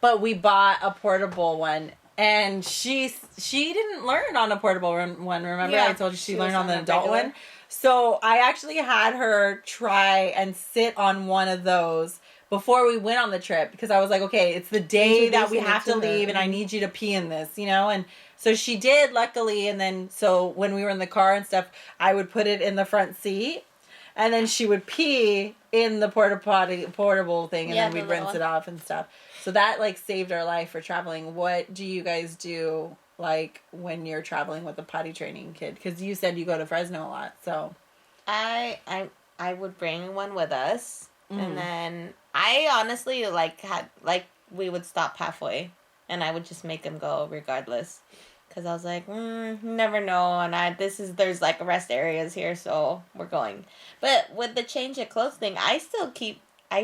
But we bought a portable one, and she didn't learn on a portable one. Remember, I told you she learned on the adult one. So I actually had her try and sit on one of those before we went on the trip, because I was like, okay, it's the day that we Introducing it have to to her. leave, and I need you to pee in this, you know? And so she did, luckily, and then so when we were in the car and stuff, I would put it in the front seat, and then she would pee in the portable thing, and Yeah, then the we'd little rinse it one. off and stuff. So that, like, saved our life for traveling. What do you guys do, like, when you're traveling with a potty training kid? Because you said you go to Fresno a lot, so... I would bring one with us, Mhm. and then I honestly we would stop halfway, and I would just make him go regardless, because I was like, you never know, and there's like rest areas here, so we're going. But with the change of clothes thing, I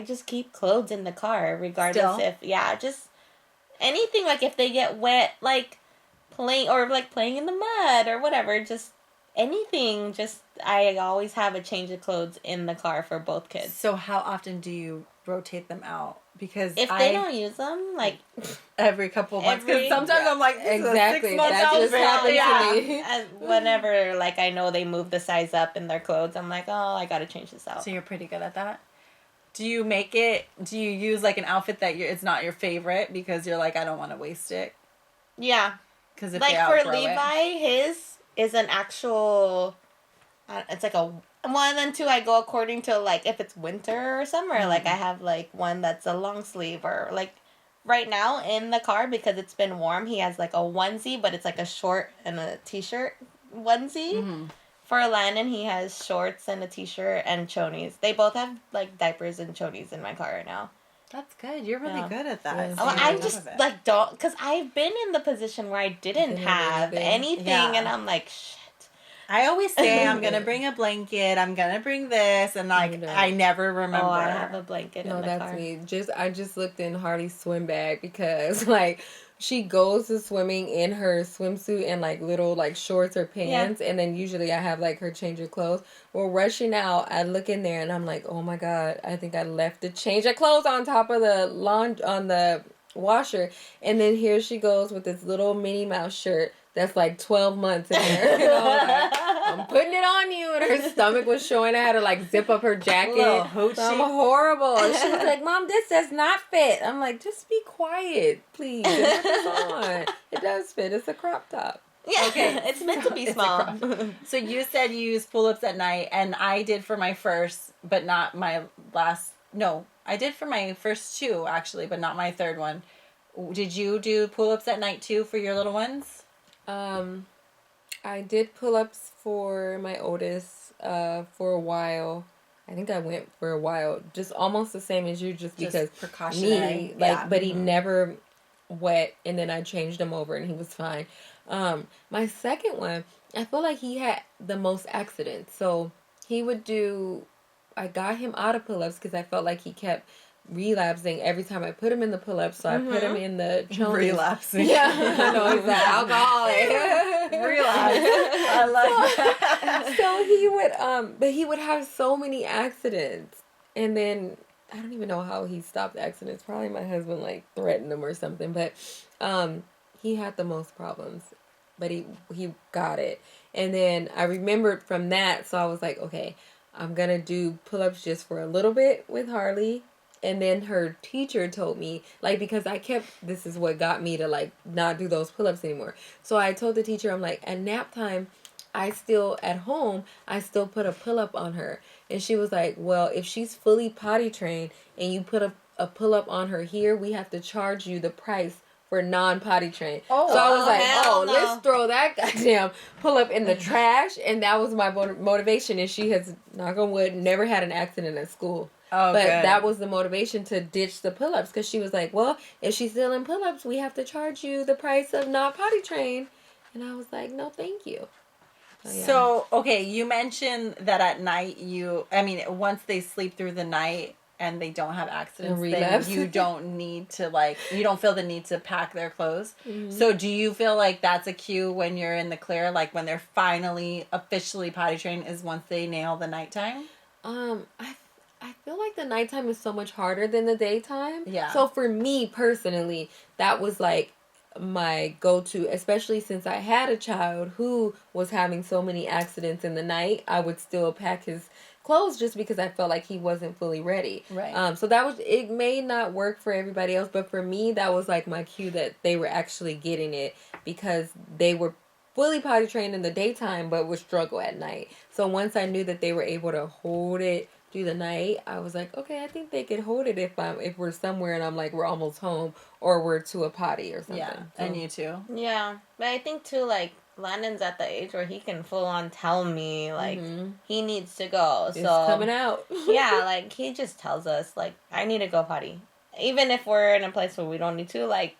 just keep clothes in the car regardless just anything, like if they get wet, like playing in the mud or whatever, just anything, just I always have a change of clothes in the car for both kids. So how often do you rotate them out? Because If they don't use them, like every couple of months, because sometimes I'm like, this Exactly. is a 6 month That just outfit. happened Yeah. to me. and whenever like I know they move the size up in their clothes, I'm like, oh, I gotta change this out. So you're pretty good at that. Do you use like an outfit that it's not your favorite because you're like, I don't want to waste it? Yeah, Because if like they for outgrow Levi, it. his is an actual. It's like a one and two. I go according to like if it's winter or summer. Mm-hmm. Like I have like one that's a long sleeve, or like right now in the car because it's been warm. He has like a onesie, but it's like a short and a t-shirt onesie. Mm-hmm. For Landon, he has shorts and a t-shirt and chonies. They both have like diapers and chonies in my car right now. That's good. You're really good at that. Yeah. So Well, you're I on top just of it. like don't, because I've been in the position where I didn't Didn't have have anything, Yeah. and I'm like, shit. I always say I'm gonna bring a blanket. I'm gonna bring this, and like No. I never remember. Oh, I have a blanket No, in the that's car. me. I just looked in Harley's swim bag because like she goes to swimming in her swimsuit and like little like shorts or pants, and then usually I have like her change of clothes. Well, rushing out, I look in there and I'm like, oh my god, I think I left the change of clothes on top of the on the washer, and then here she goes with this little Minnie Mouse shirt that's like 12 months in there. And I was like, I'm putting it on you, and her stomach was showing. I had to like zip up her jacket. Little hoochie. So I'm horrible. And she was like, Mom, this does not fit. I'm like, just be quiet, please. And put this on. It does fit. It's a crop top. Yeah, Okay. it's meant to be It's a small. So you said you use pull-ups at night, and I did for my first, but not my last. No, I did for my first two actually, but not my third one. Did you do pull-ups at night too for your little ones? I did pull-ups for my oldest for a while. I think I went for a while, just almost the same as you, just because precautionary. but he never wet, and then I changed him over and he was fine. My second one, I feel like he had the most accidents. So he would I got him out of pull-ups because I felt like he kept relapsing every time I put him in the pull-ups. So I put him in the chonies. Relapsing. Yeah, I know, he's an alcoholic. Relapse. I like that. So he would, but he would have so many accidents, and then I don't even know how he stopped the accidents. Probably my husband like threatened him or something, but he had the most problems, but he got it. And then I remembered from that, so I was like, okay, I'm gonna do pull-ups just for a little bit with Harley. And then her teacher told me, like, because this is what got me to, like, not do those pull-ups anymore. So I told the teacher, I'm like, at nap time, at home, I still put a pull-up on her. And she was like, well, if she's fully potty trained and you put a pull-up on her here, we have to charge you the price for non-potty trained. So I was like, hell no. let's throw that goddamn pull-up in the trash. And that was my motivation. And she has, knock on wood, never had an accident at school. Oh, but good. that was the motivation to ditch the pull-ups, because she was like, well, if she's still in pull-ups, we have to charge you the price of not potty trained. And I was like, no, thank you. So, okay, you mentioned that at night once they sleep through the night and they don't have accidents, then you don't need to, like, you don't feel the need to pack their clothes. Mm-hmm. So do you feel like that's a cue when you're in the clear, like when they're finally officially potty trained is once they nail the nighttime? I feel like the nighttime is so much harder than the daytime. Yeah. So for me personally, that was like my go-to, especially since I had a child who was having so many accidents in the night. I would still pack his clothes just because I felt like he wasn't fully ready. Right. So that was, it may not work for everybody else, but for me, that was like my cue that they were actually getting it, because they were fully potty trained in the daytime, but would struggle at night. So once I knew that they were able to hold it through the night, I was like, okay, I think they could hold it if we're somewhere and I'm like, we're almost home, or we're to a potty or something. Yeah, So, and you too. Yeah, but I think too, like, Landon's at the age where he can full on tell me, like, he needs to go. it's So coming out. yeah, like, he just tells us, like, I need to go potty. Even if we're in a place where we don't need to, like,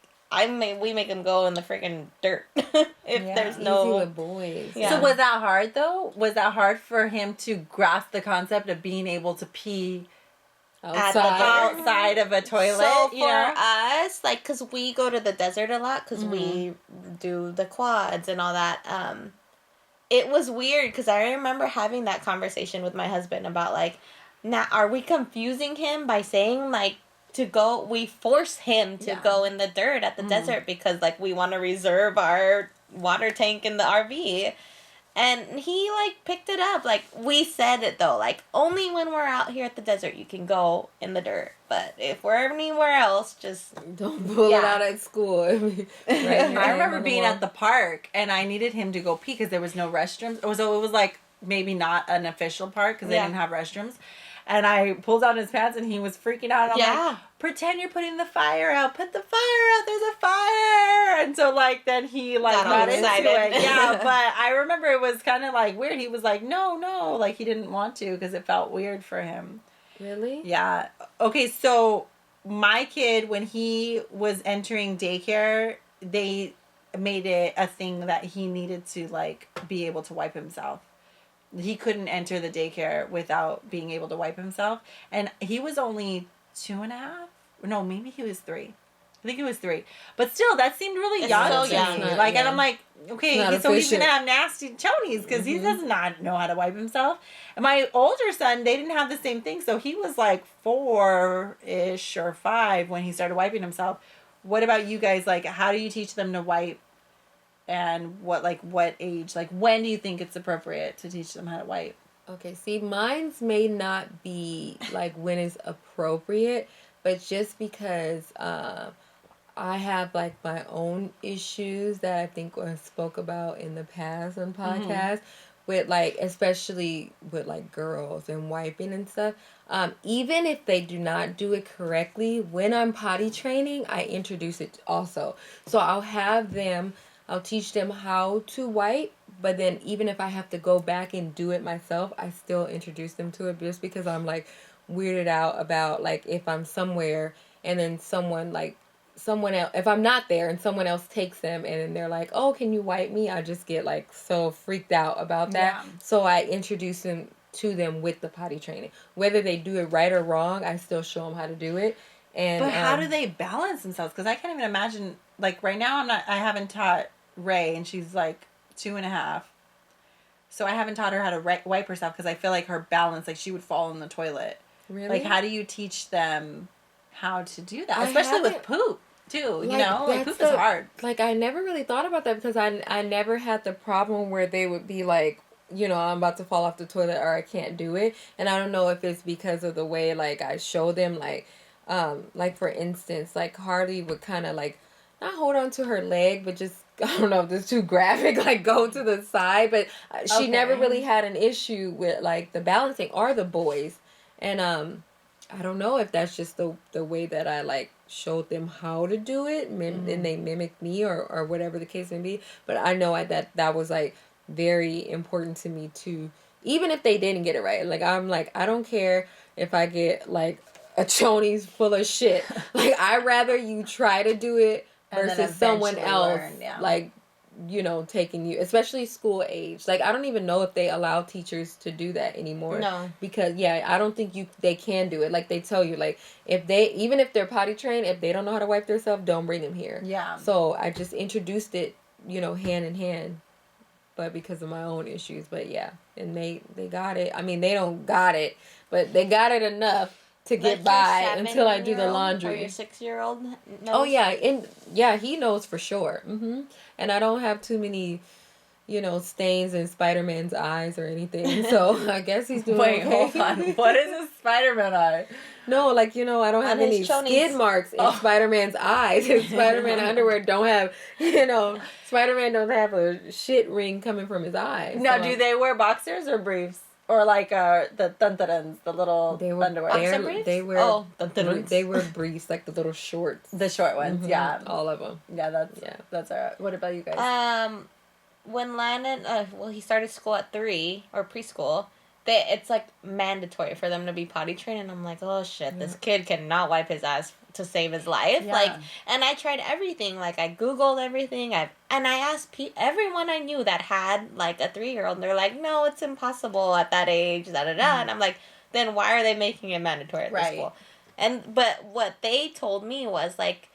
we make him go in the freaking dirt. If there's no... Easy with boys. Yeah. So was that hard, though? Was that hard for him to grasp the concept of being able to pee outside of a toilet? So you know? us, like, because we go to the desert a lot, because we do the quads and all that, it was weird, because I remember having that conversation with my husband about, like, now, are we confusing him by saying, like, to go, we force him to go in the dirt at the desert because, like, we want to reserve our water tank in the RV. And he, like, picked it up. Like, we said it, though. Like, only when we're out here at the desert, you can go in the dirt. But if we're anywhere else, just... Don't pull it out at school. I remember being at the park, and I needed him to go pee because there was no restrooms. So it was, like, maybe not an official park because they didn't have restrooms. And I pulled down his pants, and he was freaking out. I'm like, pretend you're putting the fire out. Put the fire out. There's a fire. And so, like, then he, like, got into it. Yeah, but I remember it was kind of, like, weird. He was like, no. Like, he didn't want to because it felt weird for him. Really? Yeah. Okay, so my kid, when he was entering daycare, they made it a thing that he needed to, like, be able to wipe himself. He couldn't enter the daycare without being able to wipe himself. And he was only 2.5. No, maybe he was 3. I think he was 3. But still, that seemed really young to me. Like, and I'm like, okay, so he's going to have nasty chonies because he does not know how to wipe himself. And my older son, they didn't have the same thing. So he was like 4-ish or 5 when he started wiping himself. What about you guys? Like, how do you teach them to wipe? And what age? Like, when do you think it's appropriate to teach them how to wipe? Okay, see, mine's may not be, like, when it's appropriate, but just because I have, like, my own issues that I think I spoke about in the past on podcasts with, like, especially with, like, girls and wiping and stuff. Even if they do not do it correctly, when I'm potty training, I introduce it also. So I'll teach them how to wipe, but then even if I have to go back and do it myself, I still introduce them to it just because I'm, like, weirded out about, like, if I'm somewhere and then someone else, if I'm not there and someone else takes them and then they're like, oh, can you wipe me? I just get, like, so freaked out about that. Yeah. So I introduce them to them with the potty training. Whether they do it right or wrong, I still show them how to do it. And but how do they balance themselves? Because I can't even imagine, like, right now I haven't taught Ray, and she's like 2.5. So I haven't taught her how to wipe herself because I feel like her balance, like, she would fall in the toilet. Really? Like, how do you teach them how to do that? Especially with poop, too, you know? Like, poop is hard. Like, I never really thought about that because I never had the problem where they would be like, you know, I'm about to fall off the toilet or I can't do it. And I don't know if it's because of the way, like, I show them, like, for instance, like, Harley would kind of, like, not hold on to her leg, but just, I don't know if this is too graphic, like, go to the side. But she never really had an issue with, like, the balancing or the boys. And I don't know if that's just the way that I, like, showed them how to do it. And they mimicked me or whatever the case may be. But I know that was, like, very important to me, too. Even if they didn't get it right. Like, I'm like, I don't care if I get, like, a chonies full of shit. Like, I'd rather you try to do it versus someone else, like, you know, taking you, especially school age. Like, I don't even know if they allow teachers to do that anymore. No. Because, I don't think they can do it. Like, they tell you, like, even if they're potty trained, if they don't know how to wipe themselves, don't bring them here. Yeah. So, I just introduced it, you know, hand in hand. But because of my own issues. But, and they got it. I mean, they don't got it, but they got it enough to get by until I do the laundry. Or your 6-year-old knows? Oh, yeah. And, he knows for sure. And I don't have too many stains in Spider-Man's eyes or anything. So I guess he's doing Wait, okay. hold on. What is a Spider-Man eye? No, I don't have any skid marks in Spider-Man's eyes. And Spider-Man underwear don't have, Spider-Man don't have a shit ring coming from his eyes. Now, do they wear boxers or briefs? Or like the tantarans, the little underwear? Boxer briefs? They wear, tantarans. they wear briefs, like the little shorts. The short ones, yeah. All of them. Yeah, that's all right. What about you guys? When Landon, he started school at 3 or preschool. It's like mandatory for them to be potty trained, and I'm like, oh shit, this kid cannot wipe his ass to save his life. Yeah. And I tried everything. Like I Googled everything. I asked everyone I knew that had like a 3-year-old, and they're like, no, it's impossible at that age. Da da da. And I'm like, then why are they making it mandatory at the school? But what they told me was like,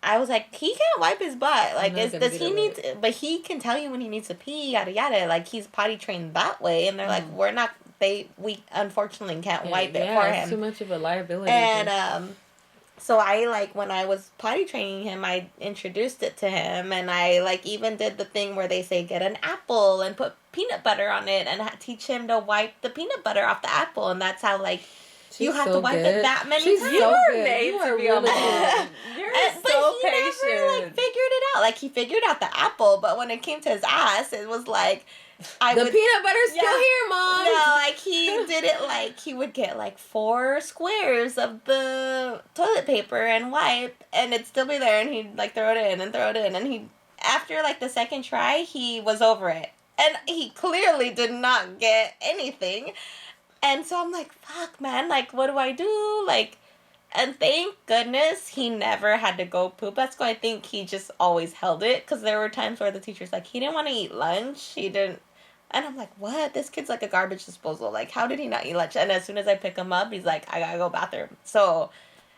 I was like, he can't wipe his butt. Like, does he need to, but he can tell you when he needs to pee, yada, yada. Like, he's potty trained that way. And they're like, we unfortunately can't wipe it for him. It's too much of a liability. And, so I, when I was potty training him, I introduced it to him. And I, even did the thing where they say, get an apple and put peanut butter on it and teach him to wipe the peanut butter off the apple. And that's how, you have to wipe it that many times. You were made to be a mom. You're so patient. But he never, figured it out. Like, he figured out the apple, but when it came to his ass, it was like... the peanut butter's still here, Mom! No, he did it he would get, 4 squares of the toilet paper and wipe, and it'd still be there, and he'd, throw it in and throw it in, and he... After, the second try, he was over it. And he clearly did not get anything. And so I'm like, fuck, man, what do I do? And thank goodness he never had to go poop at school. I think he just always held it, because there were times where the teacher's like, he didn't want to eat lunch. He didn't. And I'm like, what? This kid's like a garbage disposal. How did he not eat lunch? And as soon as I pick him up, he's like, I gotta go bathroom. So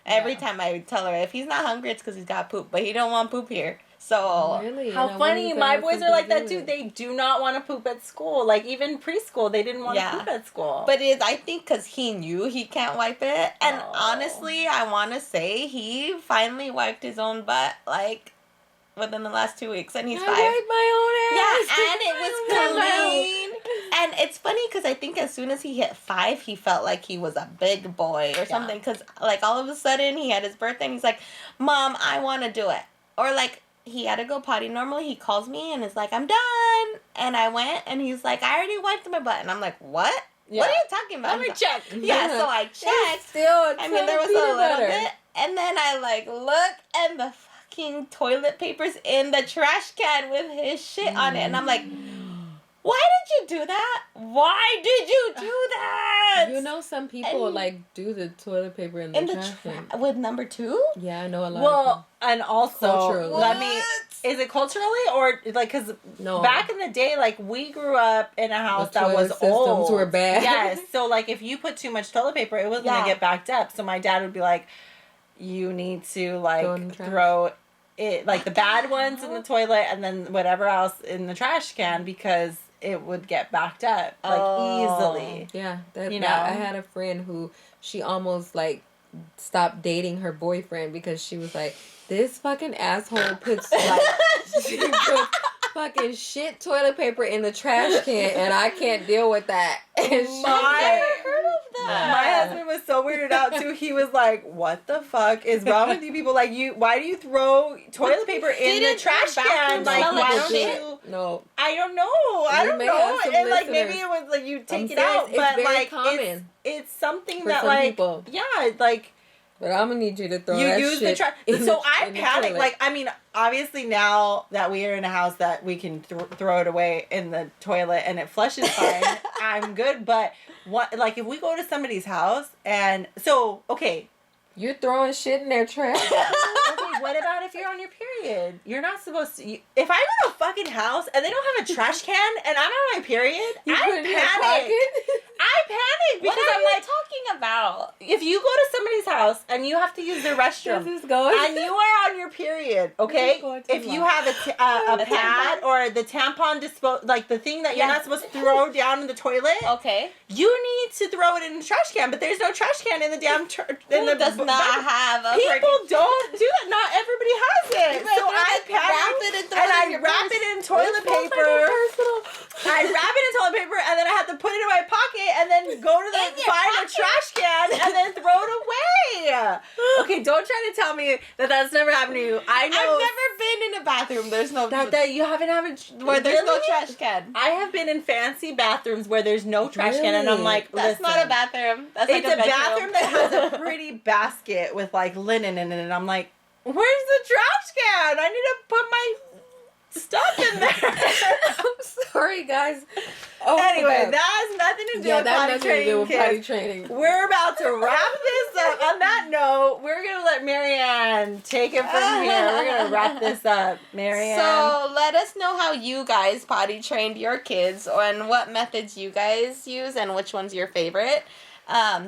every time I tell her, if he's not hungry, it's because he's got poop. But he don't want poop here. So really? How funny. My boys are like that too. They do not want to poop at school. Even preschool, they didn't want to poop at school. But I think because he knew he can't wipe it. And honestly, I want to say he finally wiped his own butt within the last 2 weeks, and he's 5. I wiped my own ass. Yeah, and it was clean. And it's funny because I think as soon as he hit 5, he felt like he was a big boy or something. Because all of a sudden he had his birthday, and he's like, Mom, I want to do it. Or he had to go potty. Normally he calls me and is like, I'm done. And I went, and he's like, I already wiped my butt. And I'm like, what? Yeah. What are you talking about? Let me check. Yeah, so I checked. There was a little bit. And then I look, and the fucking toilet paper's in the trash can with his shit on it. And I'm like, why did you do that? Why did you do that? Some people do the toilet paper in the trash can. With number 2? Yeah, I know a lot of people. And also, culturally. Is it culturally or because back in the day, we grew up in a house that was old. Systems were bad. Yes, so if you put too much toilet paper, it was gonna get backed up. So my dad would be like, you need to throw it the bad ones in the toilet and then whatever else in the trash can, because it would get backed up easily. Yeah, I had a friend who she almost stopped dating her boyfriend because she was like, this fucking asshole puts she puts fucking shit toilet paper in the trash can, and I can't deal with that. I've never heard of that. My husband was so weirded out too. He was like, what the fuck is wrong with you people? Why do you throw toilet paper in the trash can? Why don't you? No. I don't know. I don't know. And maybe it was you take it out, but very common. It's something for that some people. Yeah, But I'm gonna need you to throw that use shit the trash. So I panic. Obviously now that we are in a house that we can throw it away in the toilet and it flushes fine, I'm good. But if we go to somebody's house and you're throwing shit in their trash. Okay, what about if you're on your period? You're not supposed to. If I go to a fucking house and they don't have a trash can and I'm on my period, I panic. I panic because I'm talking about? If you go to somebody's house and you have to use their restroom and you are on your period, okay? If you have a pad or the tampon the thing that you're not supposed to throw down in the toilet, okay, you need to throw it in the trash can. But there's no trash can in the damn. Does not have a people don't do that. Not everybody has it. So I panic and I wrap it in toilet paper go to the find a trash can and then throw it away. Okay, don't try to tell me that that's never happened to you. I know. I've never been in a bathroom. There's no that you haven't where there's no trash can. I have been in fancy bathrooms where there's no trash can, and I'm like, that's not a bathroom. That's it's like a bathroom that has a pretty basket with like linen in it, and I'm like, where's the trash can? I need to put my stuff in there. I'm sorry, guys. Anyway, that has nothing to do with potty training. Potty training. We're about to wrap this up. On that note, we're gonna let Marianne take it from here. We're gonna wrap this up, Marianne. So let us know how you guys potty trained your kids and what methods you guys use and which one's your favorite.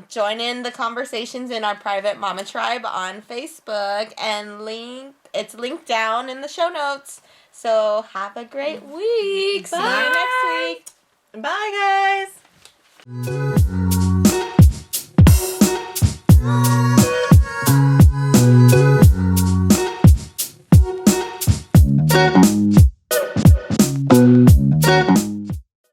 Join in the conversations in our private Mama Tribe on Facebook, and it's linked down in the show notes. So have a great week. Bye. See you next week. Bye, guys.